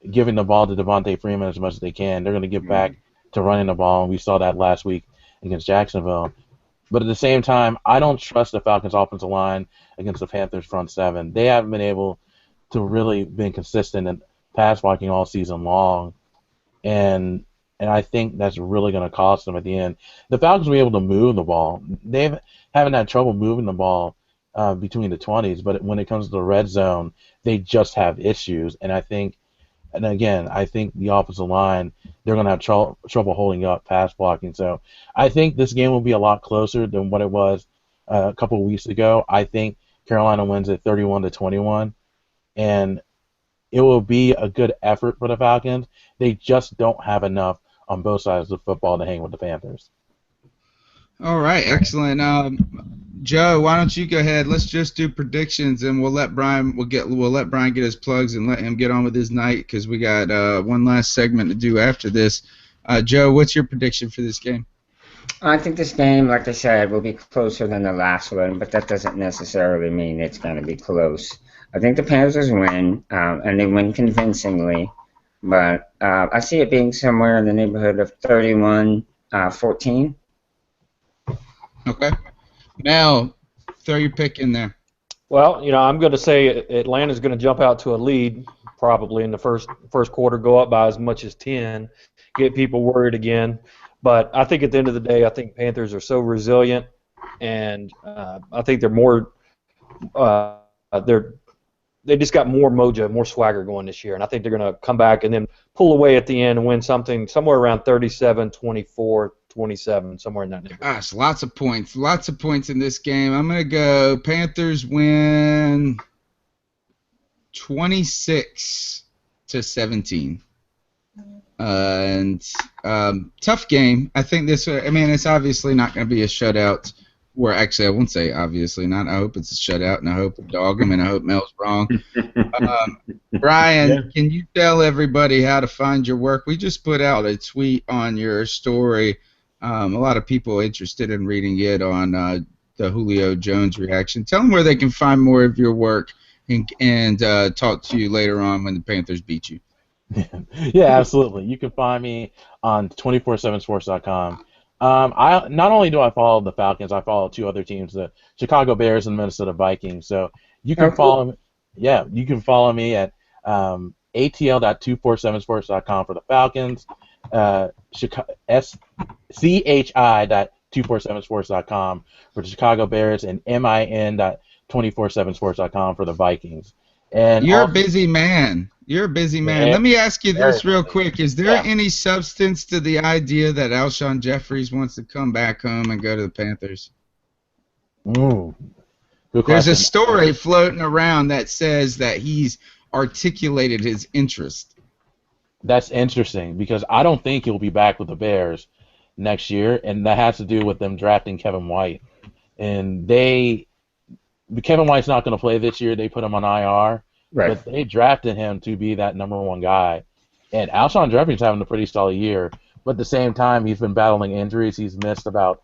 giving the ball to Devontae Freeman as much as they can. They're going to get back to running the ball, and we saw that last week against Jacksonville. But at the same time, I don't trust the Falcons' offensive line against the Panthers' front seven. They haven't been able to really be consistent in pass blocking all season long, and I think that's really going to cost them at the end. The Falcons will be able to move the ball. They haven't had trouble moving the ball between the 20s, but when it comes to the red zone, they just have issues. And I think the offensive line, they're going to have trouble holding up pass blocking. So I think this game will be a lot closer than what it was a couple of weeks ago. I think Carolina wins at 31-21, and it will be a good effort for the Falcons. They just don't have enough on both sides of the football to hang with the Panthers. All right, excellent. Joe, why don't you go ahead? Let's just do predictions, and we'll let Brian get his plugs and let him get on with his night because we got one last segment to do after this. Joe, what's your prediction for this game? I think this game, like I said, will be closer than the last one, but that doesn't necessarily mean it's going to be close. I think the Panthers win, and they win convincingly. But I see it being somewhere in the neighborhood of 31-14. Okay. Now, throw your pick in there. Well, I'm going to say Atlanta's going to jump out to a lead probably in the first quarter, go up by as much as 10, get people worried again. But I think at the end of the day, I think Panthers are so resilient, and I think they're more they just got more mojo, more swagger going this year, and I think they're going to come back and then pull away at the end and win something somewhere around 37-24, 27, somewhere in that neighborhood. Gosh, lots of points in this game. I'm going to go Panthers win 26-17. And tough game. I think it's obviously not going to be a shutout. Or actually, I won't say obviously not. I hope it's a shutout, and I hope dog him, and I hope Mel's wrong. Brian, Can you tell everybody how to find your work? We just put out a tweet on your story. A lot of people interested in reading it on the Julio Jones reaction. Tell them where they can find more of your work and talk to you later on when the Panthers beat you. Yeah, absolutely. You can find me on 247sports.com. I not only do I follow the Falcons, I follow two other teams, the Chicago Bears and Minnesota Vikings. So you can follow me. Yeah, you can follow me at atl.247sports.com for the Falcons, chi.247sports.com for the Chicago Bears, and min.247sports.com for the Vikings. And You're a busy man. Let me ask you this real quick. Is there any substance to the idea that Alshon Jeffries wants to come back home and go to the Panthers? Good There's question. a story floating around that says that he's articulated his interest. That's interesting because I don't think he'll be back with the Bears next year, and that has to do with them drafting Kevin White. And Kevin White's not going to play this year. They put him on IR. Right. But they drafted him to be that number one guy. And Alshon Jeffries having a pretty solid year. but at the same time, he's been battling injuries. He's missed about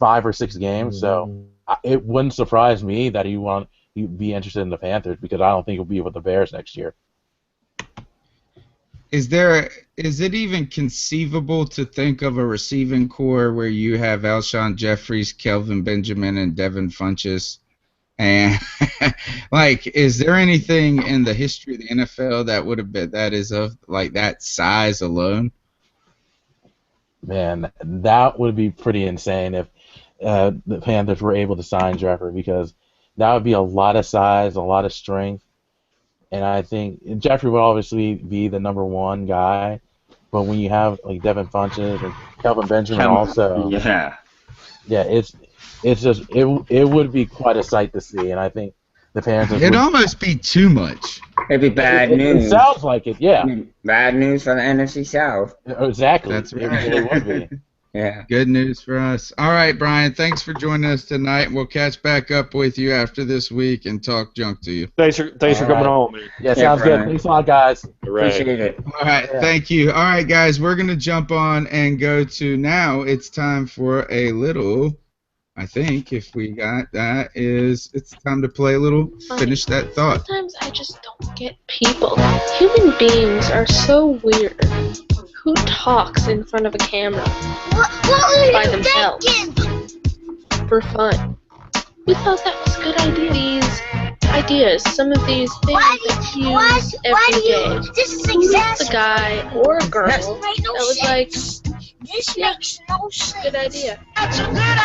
5 or 6 games, so it wouldn't surprise me that he'd be interested in the Panthers because I don't think he'll be with the Bears next year. Is it even conceivable to think of a receiving core where you have Alshon Jeffries, Kelvin Benjamin, and Devin Funchess? And like, is there anything in the history of the NFL that would have been that is of like that size alone? Man, that would be pretty insane if the Panthers were able to sign Jeffrey, because that would be a lot of size, a lot of strength. And I think Jeffrey would obviously be the number 1 guy, but when you have like Devin Funchess and Kelvin Benjamin also, yeah, it's just it would be quite a sight to see, and I think the Panthers. It'd almost be too much. It'd be bad news. It sounds like it, yeah. Bad news for the NFC South. Exactly. That's right. It really would be. Yeah. Good news for us. All right, Brian, thanks for joining us tonight. We'll catch back up with you after this week and talk junk to you. Thanks for coming on, man. Yeah, sounds good. Thanks a lot, guys. Appreciate it. All right, thank you. All right, guys, we're going to jump on and go to now. It's time for a little, I think, if we got that, it's time to play a little Finish That Thought. Sometimes I just don't get people. Human beings are so weird. Who talks in front of a camera by themselves for fun? We thought that was a good idea. These ideas, some of these things that you use every day. Who's the guy or a girl that was like, this makes no sense. Good idea. That's a good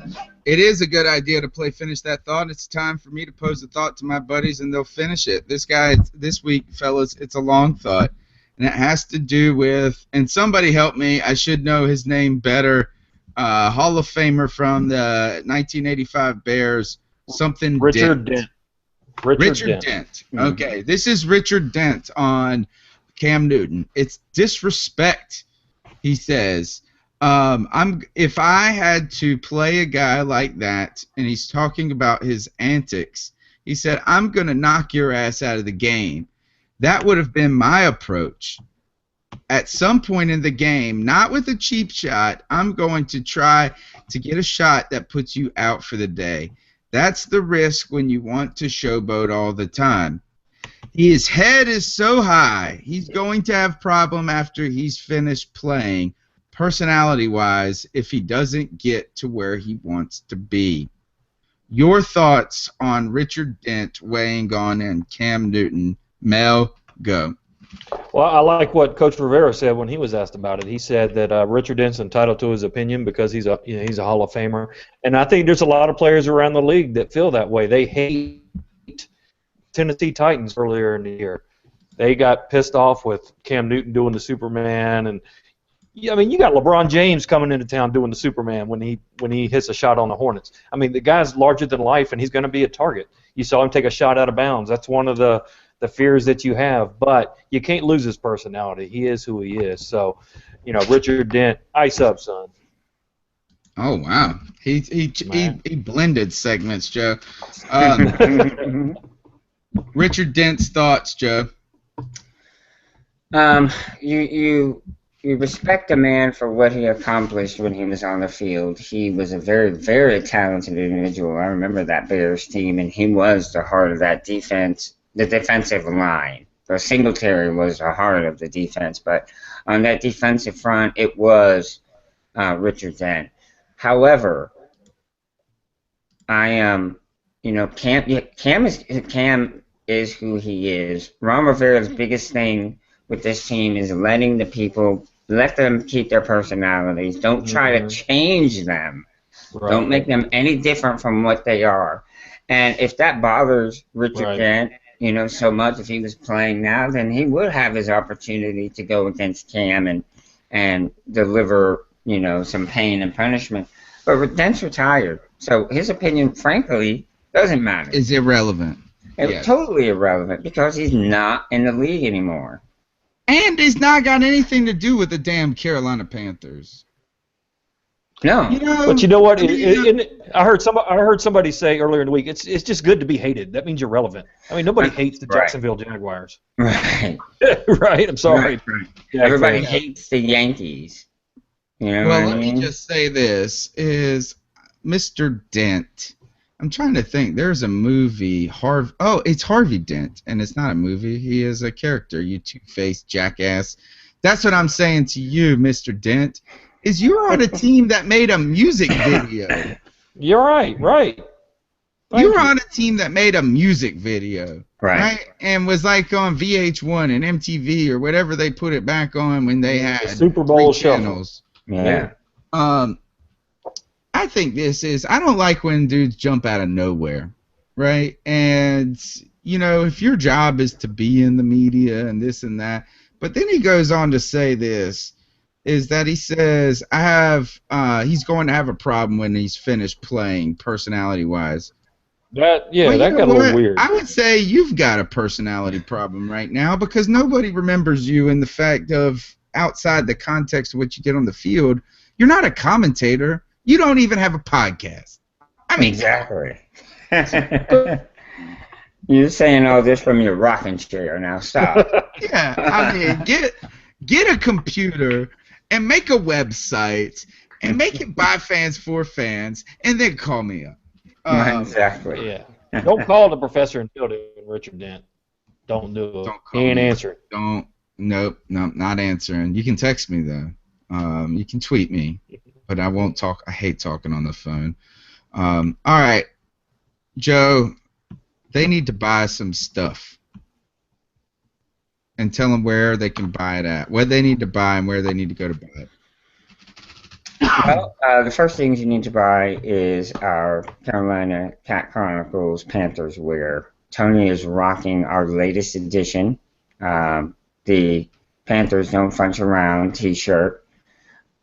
idea. It is a good idea to play Finish That Thought. It's time for me to pose a thought to my buddies, and they'll finish it. This week, fellas, it's a long thought. And it has to do with, and somebody help me, I should know his name better, Hall of Famer from the 1985 Bears, something Richard Dent. Richard Dent. Okay, this is Richard Dent on Cam Newton. It's disrespect, he says. If I had to play a guy like that, and he's talking about his antics, he said, I'm going to knock your ass out of the game. That would have been my approach. At some point in the game, not with a cheap shot, I'm going to try to get a shot that puts you out for the day. That's the risk when you want to showboat all the time. His head is so high, he's going to have problem after he's finished playing, personality-wise, if he doesn't get to where he wants to be. Your thoughts on Richard Dent weighing on and Cam Newton? Mel, go. Well, I like what Coach Rivera said when he was asked about it. He said that Richard Dent's entitled to his opinion because he's a Hall of Famer, and I think there's a lot of players around the league that feel that way. They hate Tennessee Titans earlier in the year. They got pissed off with Cam Newton doing the Superman, and I mean, you got LeBron James coming into town doing the Superman when he hits a shot on the Hornets. I mean, the guy's larger than life, and he's going to be a target. You saw him take a shot out of bounds. That's one of the fears that you have, but you can't lose his personality. He is who he is. So, Richard Dent, ice up, son. Oh wow, he blended segments, Joe. Richard Dent's thoughts, Joe. You respect a man for what he accomplished when he was on the field. He was a very, very talented individual. I remember that Bears team, and he was the heart of that defense. The defensive line. So Singletary was the heart of the defense, but on that defensive front, it was Richard Dent. However, Cam is who he is. Ron Rivera's biggest thing with this team is letting the people, let them keep their personalities. Don't try to change them. Right. Don't make them any different from what they are. And if that bothers Richard Dent, so much, if he was playing now, then he would have his opportunity to go against Cam and deliver, some pain and punishment. But Dent's retired, so his opinion, frankly, doesn't matter. Is irrelevant. It's totally irrelevant because he's not in the league anymore. And it's not got anything to do with the damn Carolina Panthers. No. You know, But you know what? I mean, I heard somebody say earlier in the week, it's just good to be hated. That means you're relevant. I mean, nobody hates the Jacksonville Jaguars. Right. Right? I'm sorry. Right. Jag Everybody fans. hates the Yankees. You know well, what I let mean? me just say this is Mr. Dent. I'm trying to think. There's a movie, it's Harvey Dent, and it's not a movie. He is a character, you two-faced jackass. That's what I'm saying to you, Mr. Dent, is you're on a team that made a music video. You're right. You were on a team that made a music video, Right. And was like on VH1 and MTV or whatever they put it back on when they had Super Bowl 3 shuffle. channels. Yeah. I think I don't like when dudes jump out of nowhere, right? And, you know, if your job is to be in the media and this and that, but then he goes on to say this, is that he says, he's going to have a problem when he's finished playing personality-wise. That Well, got a little weird. I would say you've got a personality problem right now because nobody remembers you in the fact of outside the context of what you did on the field. You're not a commentator. You don't even have a podcast. I mean, Exactly. You're saying all this from your rocking chair. Now stop. yeah. I mean, get a computer and make a website and make it by fans for fans, and then call me up. Exactly. Yeah. Don't call the professor and building Richard Dent. Don't do it. Don't He call ain't me. answering. Nope, not answering. You can text me though. You can tweet me, but I won't talk. I hate talking on the phone. All right, Joe. They need to buy some stuff, and tell them where they can buy it at. What they need to buy and where they need to go to buy it. Well, the first things you need to buy is our Carolina Cat Chronicles Panthers wear. Tony is rocking our latest edition, the Panthers Don't Funch Around T-shirt.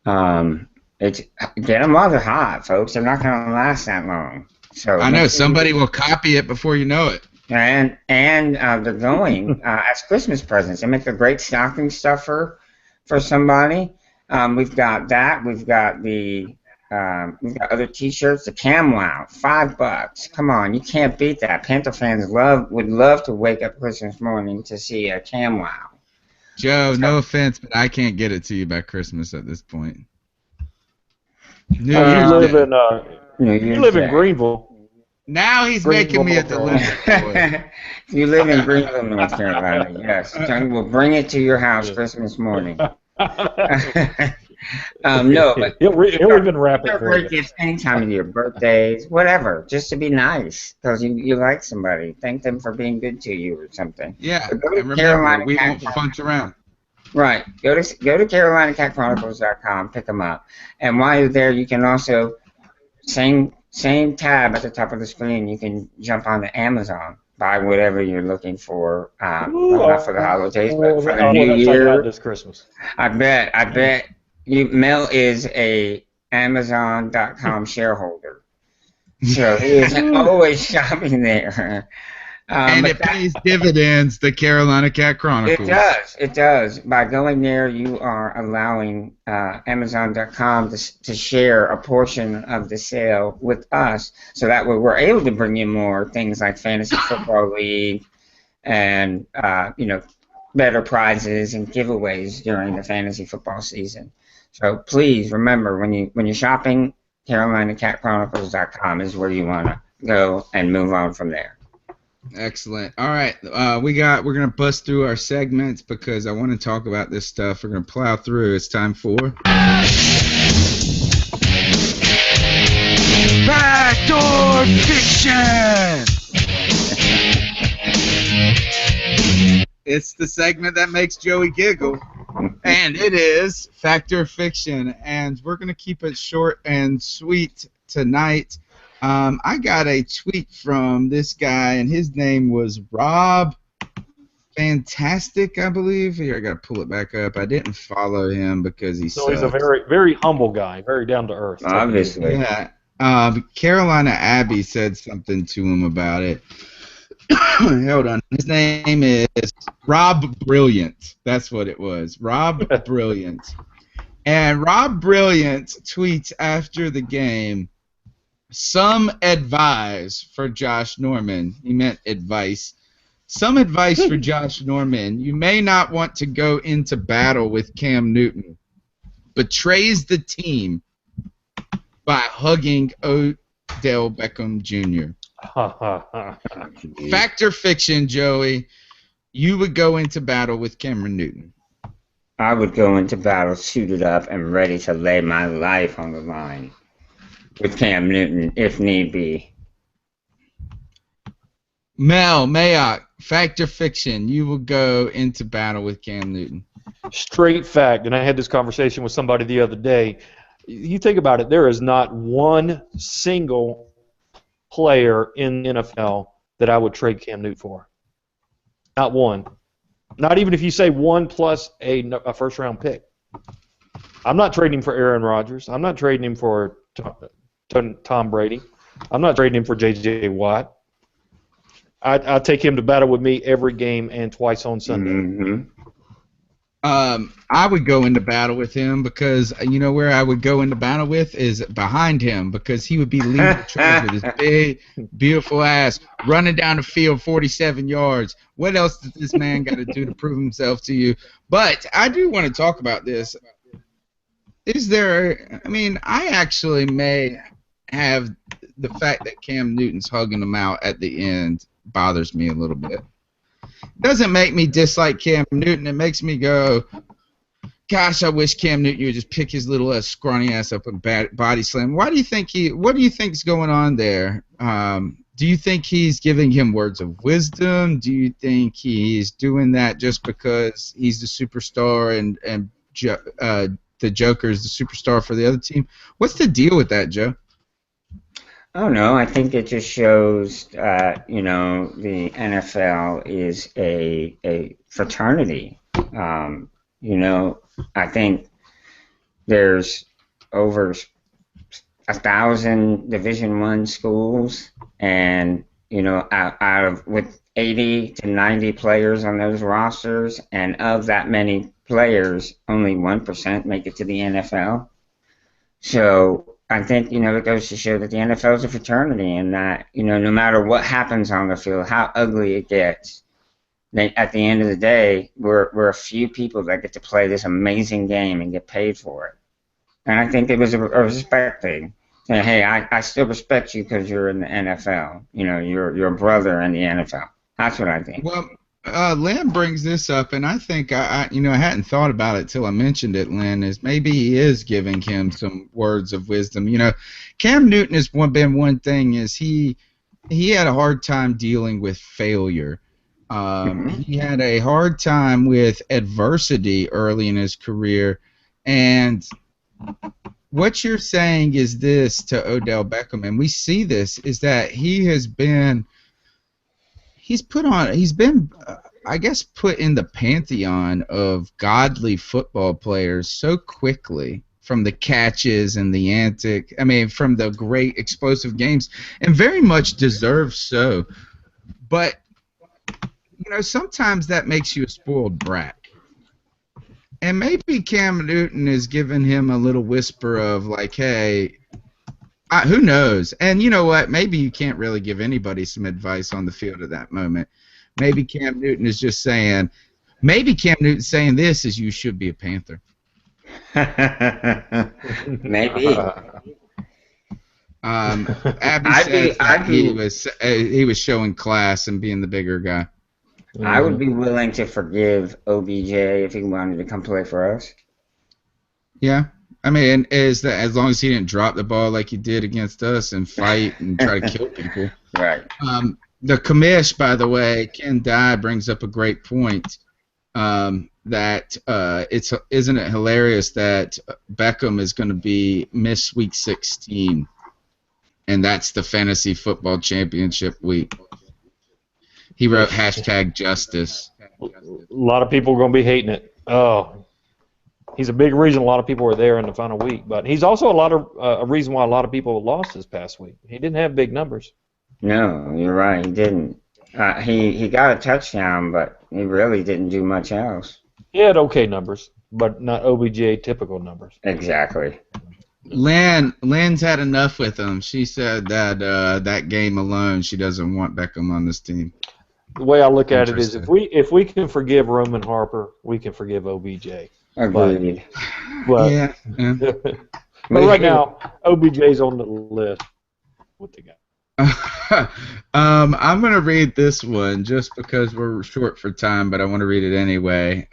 Get them while they're hot, folks. They're not going to last that long. So I know somebody will copy it before you know it. And they're going as Christmas presents. They make a great stocking stuffer for somebody. We've got that. We've got we've got other T-shirts. The Cam Wow, $5. Come on, you can't beat that. Panther fans would love to wake up Christmas morning to see a Cam Wow. Joe, no offense, but I can't get it to you by Christmas at this point. You live in Greenville. Now he's making me a delivery boy. You live in Greenville, North Carolina. Yes, Tony will bring it to your house Christmas morning. No, but he'll even wrap it for great you. gifts anytime of your birthdays, whatever, just to be nice because you like somebody. Thank them for being good to you or something. Yeah, But go and to remember, Carolina we Cat won't funch around. Right. Go to CarolinaCatChronicles.com, pick them up, and while you're there, you can also same tab at the top of the screen. You can jump on to Amazon, buy whatever you're looking for. Not for the holidays, but for the New Year. This Christmas. I bet. Mel is a Amazon.com shareholder, so he is always shopping there. And it pays dividends, the Carolina Cat Chronicles. It does. By going there, you are allowing Amazon.com to share a portion of the sale with us, so that way we're able to bring you more things like Fantasy Football League and better prizes and giveaways during the fantasy football season. So please remember, when you're shopping, CarolinaCatChronicles.com is where you want to go and move on from there. Excellent. All right, we're gonna bust through our segments because I want to talk about this stuff. We're gonna plow through. It's time for Backdoor Fiction. It's the segment that makes Joey giggle, and it is Fact or Fiction, and we're going to keep it short and sweet tonight. I got a tweet from this guy, and his name was Rob Fantastic, I believe. Here, I got to pull it back up. I didn't follow him because he's a very, very humble guy, very down to earth. Obviously. Yeah. Carolina Abby said something to him about it. Hold on. His name is Rob Brilliant. That's what it was. Rob Brilliant. And Rob Brilliant tweets after the game, some advice for Josh Norman. He meant advice. Some advice for Josh Norman. You may not want to go into battle with Cam Newton. Betrays the team by hugging Odell Beckham Jr. Fact or fiction, Joey? You would go into battle with Cameron Newton. I would go into battle suited up and ready to lay my life on the line with Cam Newton if need be. Mel Mayock, fact or fiction? You will go into battle with Cam Newton. Straight fact, and I had this conversation with somebody the other day. You think about it, there is not one single player in the NFL that I would trade Cam Newton for. Not one. Not even if you say one plus a first-round pick. I'm not trading him for Aaron Rodgers. I'm not trading him for Tom Brady. I'm not trading him for J.J. Watt. I'd take him to battle with me every game and twice on Sunday. Mm-hmm. I would go into battle with him because you know where I would go into battle with is behind him because he would be leading the charge with his big, beautiful ass running down the field 47 yards. What else does this man got to do to prove himself to you? But I do want to talk about this. Is there? I mean, I actually may have the fact that Cam Newton's hugging him out at the end bothers me a little bit. Doesn't make me dislike Cam Newton. It makes me go, gosh, I wish Cam Newton would just pick his little scrawny ass up and body slam. What do you think's going on there? Do you think he's giving him words of wisdom? Do you think he's doing that just because he's the superstar and the Joker is the superstar for the other team? What's the deal with that, Joe? Oh no, I think it just shows the NFL is a fraternity. I think there's over 1,000 Division I schools, and out of with 80 to 90 players on those rosters, and of that many players, only 1% make it to the NFL. So I think, it goes to show that the NFL is a fraternity and that, no matter what happens on the field, how ugly it gets, at the end of the day, we're a few people that get to play this amazing game and get paid for it. And I think it was a respect thing. Saying, hey, I still respect you because you're in the NFL. You're a brother in the NFL. That's what I think. Well, Lynn brings this up, and I think I hadn't thought about it till I mentioned it. Lynn is maybe he is giving him some words of wisdom. Cam Newton has been one thing is he had a hard time dealing with failure. He had a hard time with adversity early in his career, and what you're saying is this to Odell Beckham, and we see this is that he's been, I guess, put in the pantheon of godly football players so quickly from the catches and the from the great explosive games, and very much deserves so. But, sometimes that makes you a spoiled brat. And maybe Cam Newton is giving him a little whisper of like, hey, who knows? And you know what? Maybe you can't really give anybody some advice on the field at that moment. Maybe Cam Newton is just saying, this is you should be a Panther. Maybe. Abby said he was showing class and being the bigger guy. I would be willing to forgive OBJ if he wanted to come play for us. Yeah. I mean, as long as he didn't drop the ball like he did against us and fight and try to kill people. Right. The commish, by the way, Ken Dye brings up a great point. That isn't it hilarious that Beckham is going to miss Week 16, and that's the fantasy football championship week. He wrote #justice. A lot of people are going to be hating it. Oh, he's a big reason a lot of people were there in the final week, but he's also a reason why a lot of people lost this past week. He didn't have big numbers. No, you're right. He didn't. He got a touchdown, but he really didn't do much else. He had okay numbers. but not OBJ typical numbers. Exactly. Lynn's had enough with him. She said that that game alone, she doesn't want Beckham on this team. The way I look at it is, if we can forgive Roman Harper, we can forgive OBJ. Agreed. But Yeah. but right now, OBJ's on the list. What they got? I'm going to read this one just because we're short for time, but I want to read it anyway.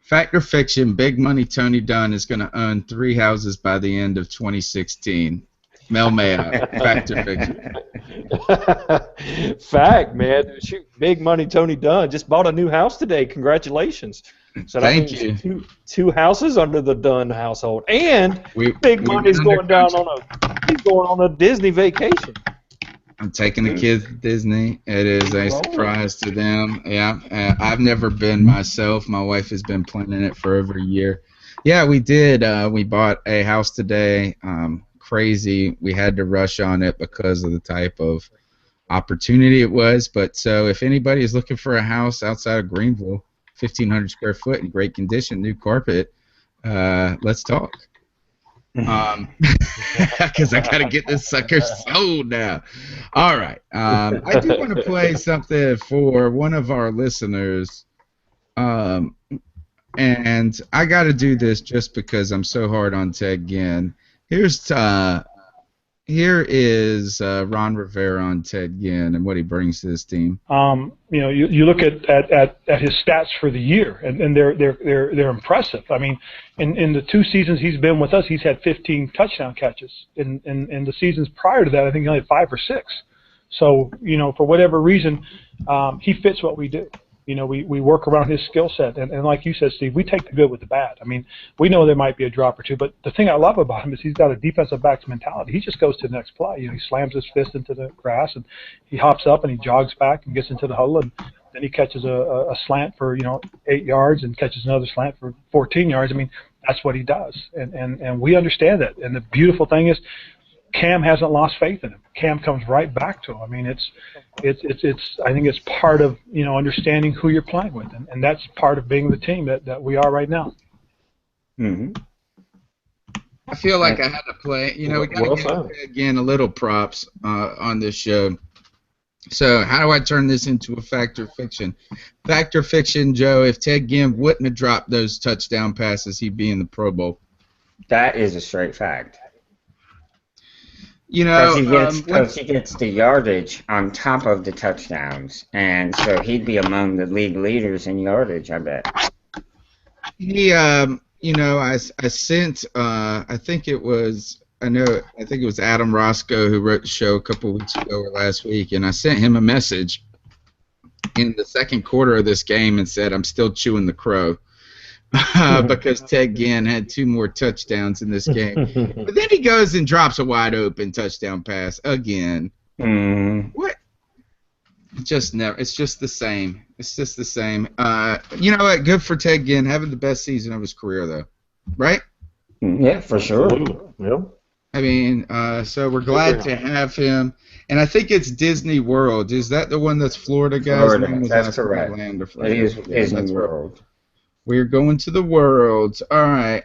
Fact or fiction, big money Tony Dunn is going to own 3 houses by the end of 2016. Mel Mayock, fact or fiction? Fact, man. Shoot, big money Tony Dunn just bought a new house today. Congratulations. So that Thank means you. two houses under the Dunn household. And big money's going down on a Disney vacation. I'm taking the kids to Disney. It is a surprise to them. Yeah, I've never been myself. My wife has been planning it for over a year. Yeah, we did. We bought a house today. Crazy. We had to rush on it because of the type of opportunity it was. But so if anybody is looking for a house outside of Greenville, 1,500 square foot in great condition, new carpet, let's talk. Because I got to get this sucker sold now. All right. I do want to play something for one of our listeners. And I got to do this just because I'm so hard on Ted Ginn. Here is Ron Rivera on Ted Ginn and what he brings to this team. You look at his stats for the year, and they're impressive. I mean, in the 2 seasons he's been with us, he's had 15 touchdown catches. In the seasons prior to that, I think he only had 5 or 6. So, for whatever reason, he fits what we do. We work around his skill set, and like you said, Steve, we take the good with the bad. I mean, we know there might be a drop or two, but the thing I love about him is he's got a defensive back's mentality. He just goes to the next play. He slams his fist into the grass, and he hops up and he jogs back and gets into the huddle, and then he catches a slant for 8 yards and catches another slant for 14 yards. I mean, that's what he does, and we understand that. And the beautiful thing is, Cam hasn't lost faith in him. Cam comes right back to him. I mean, it's I think it's part of understanding who you're playing with, and that's part of being the team that we are right now. Mm-hmm. I feel like I had to play. We got to give again a little props on this show. So how do I turn this into a fact or fiction? Fact or fiction, Joe? If Ted Ginn wouldn't have dropped those touchdown passes, he'd be in the Pro Bowl. That is a straight fact. Because he gets the yardage on top of the touchdowns, and so he'd be among the league leaders in yardage, I bet. He, I sent, I think it was Adam Roscoe who wrote the show a couple of weeks ago or last week, and I sent him a message in the second quarter of this game and said, I'm still chewing the crow. Because Ted Ginn had 2 more touchdowns in this game. But then he goes and drops a wide open touchdown pass again. What? It's just the same. It's just the same. You know what? Good for Ted Ginn, having the best season of his career, though. Right? Yeah, for sure. Yep. I mean, so we're glad to have him. And I think it's Disney World. Is that the one that's Florida, guys? Florida, that's correct. It is Disney World. We're going to the world. All right.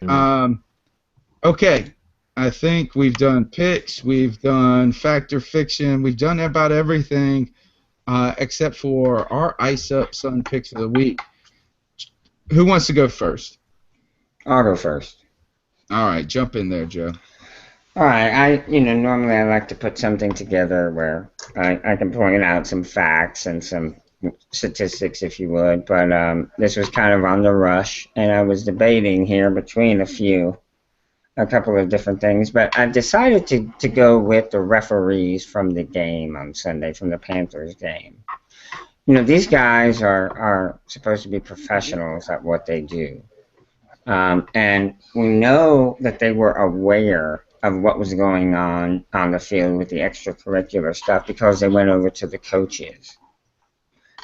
Okay. I think we've done picks. We've done fact or fiction. We've done about everything except for our Ice Up Sun picks of the week. Who wants to go first? I'll go first. All right. Jump in there, Joe. All right. Normally I like to put something together where I can point out some facts and some statistics, if you would, but this was kind of on the rush, and I was debating here between a couple of different things, but I decided to go with the referees from the game on Sunday, from the Panthers game. These guys are supposed to be professionals at what they do, and we know that they were aware of what was going on the field with the extracurricular stuff because they went over to the coaches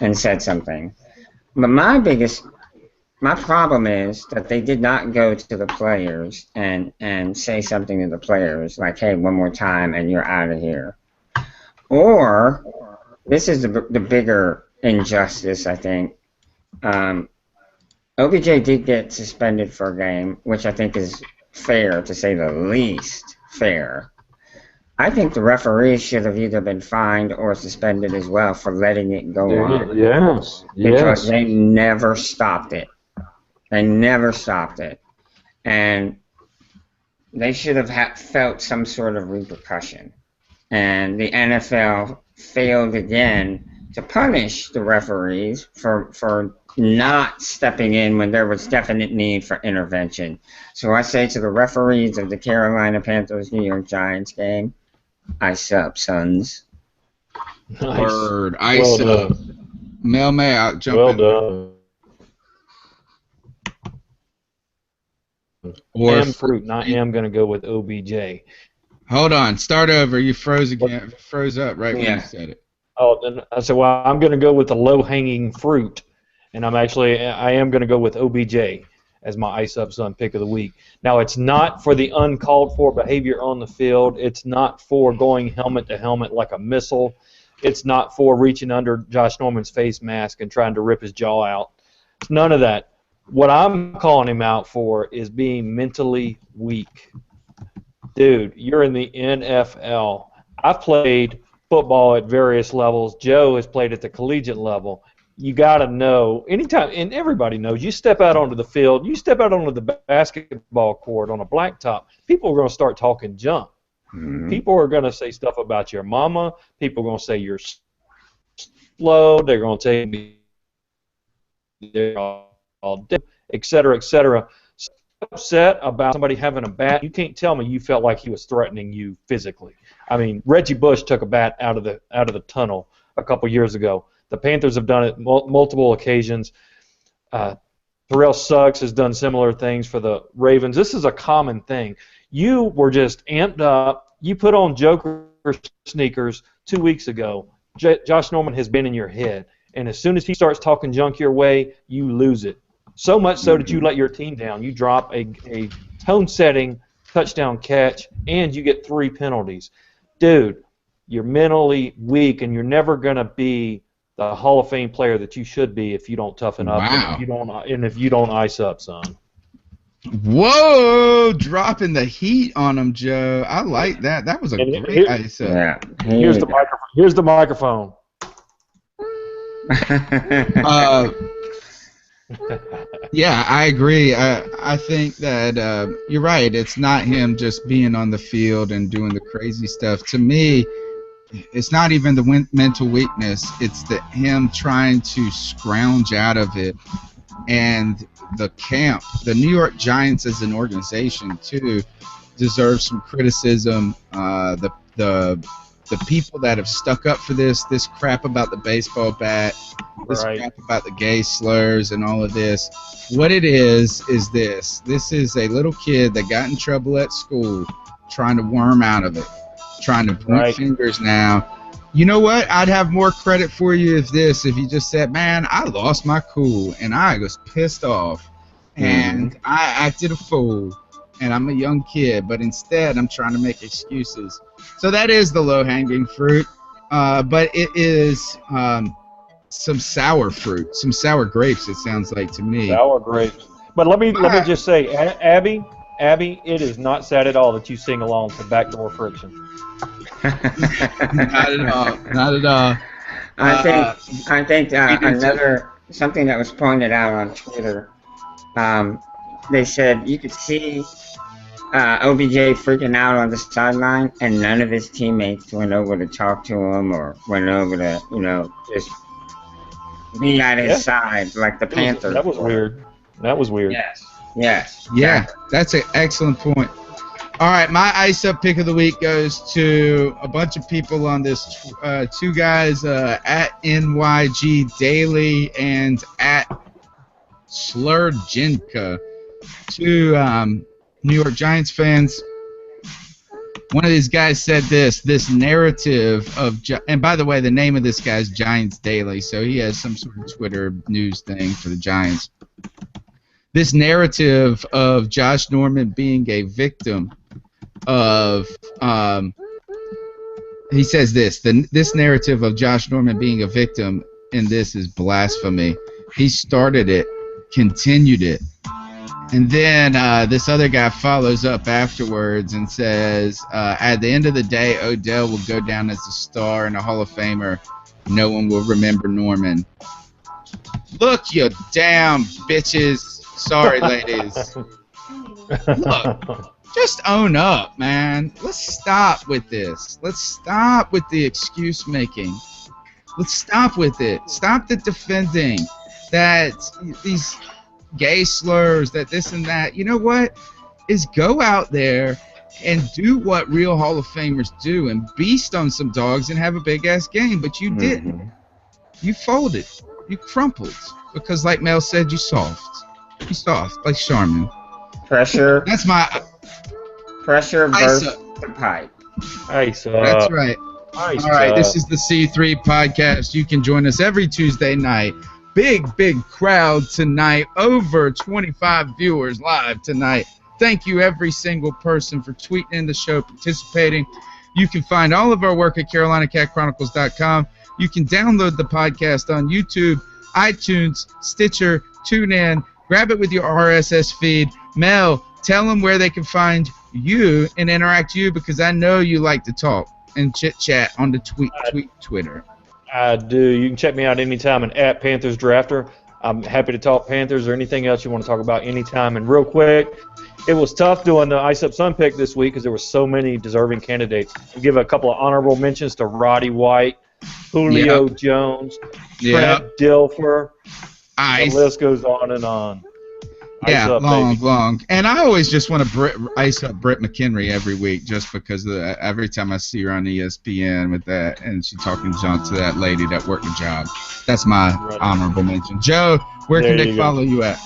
and said something. But my problem is that they did not go to the players and say something to the players like, hey, one more time and you're out of here. Or, this is the bigger injustice, I think. OBJ did get suspended for a game, which I think is fair, to say the least fair. I think the referees should have either been fined or suspended as well for letting it go on. Yes. Because Yes. they never stopped it. They never stopped it. And they should have felt some sort of repercussion. And the NFL failed again to punish the referees for not stepping in when there was definite need for intervention. So I say to the referees of the Carolina Panthers New York Giants game, ice up, sons. Nice. Word. Ice Well up. done. Mel May out. Jump Well in. done. Or Am fruit, not am going to go with OBJ. hold on. Start over. You froze again. Froze up right when Yeah. you said it. Oh, then I said, well, I'm going to go with the low-hanging fruit, and I am going to go with OBJ as my ice up son pick of the week. Now, it's not for the uncalled for behavior on the field. It's not for going helmet to helmet like a missile. It's not for reaching under Josh Norman's face mask and trying to rip his jaw out. None of that. What I'm calling him out for is being mentally weak. Dude, you're in the NFL. I've played football at various levels. Joe has played at the collegiate level. You got to know, anytime, and everybody knows, you step out onto the field, you step out onto the basketball court on a blacktop, people are going to start talking junk. Mm-hmm. People are going to say stuff about your mama. People are going to say you're slow. They're going to tell you they're all dead, et cetera, et cetera. So upset about somebody having a bat, you can't tell me you felt like he was threatening you physically. I mean, Reggie Bush took a bat out of the tunnel a couple years ago. The Panthers have done it multiple occasions. Terrell Suggs has done similar things for the Ravens. This is a common thing. You were just amped up. You put on Joker sneakers 2 weeks ago. Josh Norman has been in your head. And as soon as he starts talking junk your way, you lose it. So much so that you let your team down. You drop a tone-setting touchdown catch, and you get 3 penalties. Dude, you're mentally weak, and you're never going to be the Hall of Fame player that you should be if you don't toughen up Wow. and if you don't ice up, son. Whoa! Dropping the heat on him, Joe. I like that. That was a And great ice up. Yeah. Here's the microphone. Here's the microphone. Yeah, I agree. I think that you're right. It's not him just being on the field and doing the crazy stuff. To me, it's not even the mental weakness. It's him trying to scrounge out of it. And the camp, the New York Giants as an organization, too, deserves some criticism. The people that have stuck up for this crap about the baseball bat, this Right. crap about the gay slurs and all of this. What it is this. This is a little kid that got in trouble at school trying to worm out of it, trying to point Right. fingers now. You know what? I'd have more credit for you if you just said, man, I lost my cool and I was pissed off and I acted a fool and I'm a young kid, but instead I'm trying to make excuses. So that is the low-hanging fruit, but it is some sour fruit, some sour grapes, it sounds like to me. Sour grapes. But let me just say, Abby, it is not sad at all that you sing along to Backdoor Friction. Not at all. Not at all. I think another something that was pointed out on Twitter. They said you could see OBJ freaking out on the sideline, and none of his teammates went over to talk to him or went over to just be at his side like the Panthers. That was weird. That was weird. Yes. Yeah, that's an excellent point. All right, my ice up pick of the week goes to a bunch of people on this. 2 guys at NYG Daily and at Slurginka. 2 New York Giants fans. One of these guys said this narrative of, and by the way, the name of this guy is Giants Daily, so he has some sort of Twitter news thing for the Giants. This narrative of Josh Norman being a victim of, he says this narrative of Josh Norman being a victim in this is blasphemy. He started it continued it. And then this other guy follows up afterwards and says, at the end of the day, Odell will go down as a star and a Hall of Famer. No one will remember Norman. Look, you damn bitches. Sorry, ladies. Look, just own up, man. Let's stop with this. Let's stop with the excuse making. Let's stop with it. Stop the defending that these gay slurs, that this and that. You know what? Is go out there and do what real Hall of Famers do and beast on some dogs and have a big ass game. But you didn't. You folded. You crumpled. Because like Mel said, you soft. You soft, like Charmin. Pressure. That's my pressure burst the pipe. Ice up. That's right. Ice All right, up. this is the C3 podcast. You can join us every Tuesday night. Big crowd tonight. Over 25 viewers live tonight. Thank you, every single person, for tweeting in the show, participating. You can find all of our work at CarolinaCatChronicles.com. You can download the podcast on YouTube, iTunes, Stitcher, TuneIn. Grab it with your RSS feed. Mel, tell them where they can find you and interact with you, because I know you like to talk and chit-chat on the Twitter. I do. You can check me out anytime at Panthers Drafter. I'm happy to talk Panthers or anything else you want to talk about anytime. And real quick, it was tough doing the Ice Up Sun pick this week because there were so many deserving candidates. I'll give a couple of honorable mentions to Roddy White, Julio Jones, Trent Dilfer. The list goes on and on. Yeah, long. And I always just want to ice up Britt McHenry every week, just because every time I see her on ESPN with that, and she talking junk to that lady that worked the job. That's my honorable mention. Joe, where can they follow you at?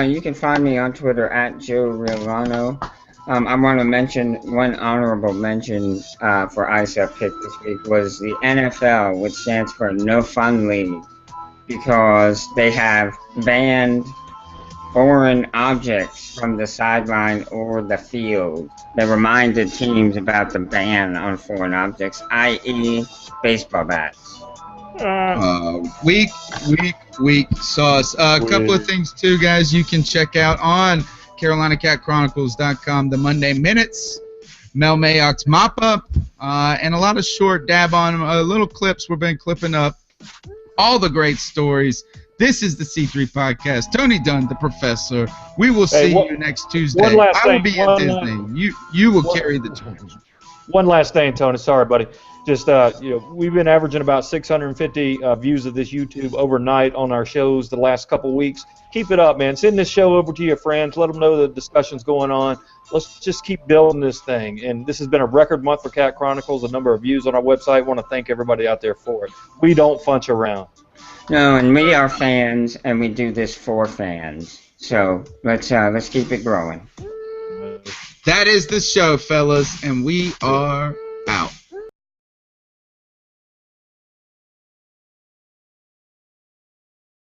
You can find me on Twitter at Joe Rilano. I want to mention one honorable mention for Ice Up Pick this week was the NFL, which stands for No Fun League, because they have banned foreign objects from the sideline or the field. They reminded teams about the ban on foreign objects, i.e. baseball bats. Weak sauce. A couple of things, too, guys, you can check out on CarolinaCatChronicles.com, the Monday Minutes, Mel Mayock's Mop-Up, and a lot of short dab on little clips we've been clipping up. All the great stories. This is the C3 podcast. Tony Dunn, the professor. We will see you next Tuesday. One last I will thing, be at Disney. You will carry the torch. One last thing, Tony. Sorry, buddy. Just we've been averaging about 650 views of this YouTube overnight on our shows the last couple weeks. Keep it up, man. Send this show over to your friends. Let them know the discussion's going on. Let's just keep building this thing. And this has been a record month for Cat Chronicles. A number of views on our website. I want to thank everybody out there for it. We don't funch around. No, and we are fans, and we do this for fans. So let's keep it growing. That is the show, fellas, and we are out.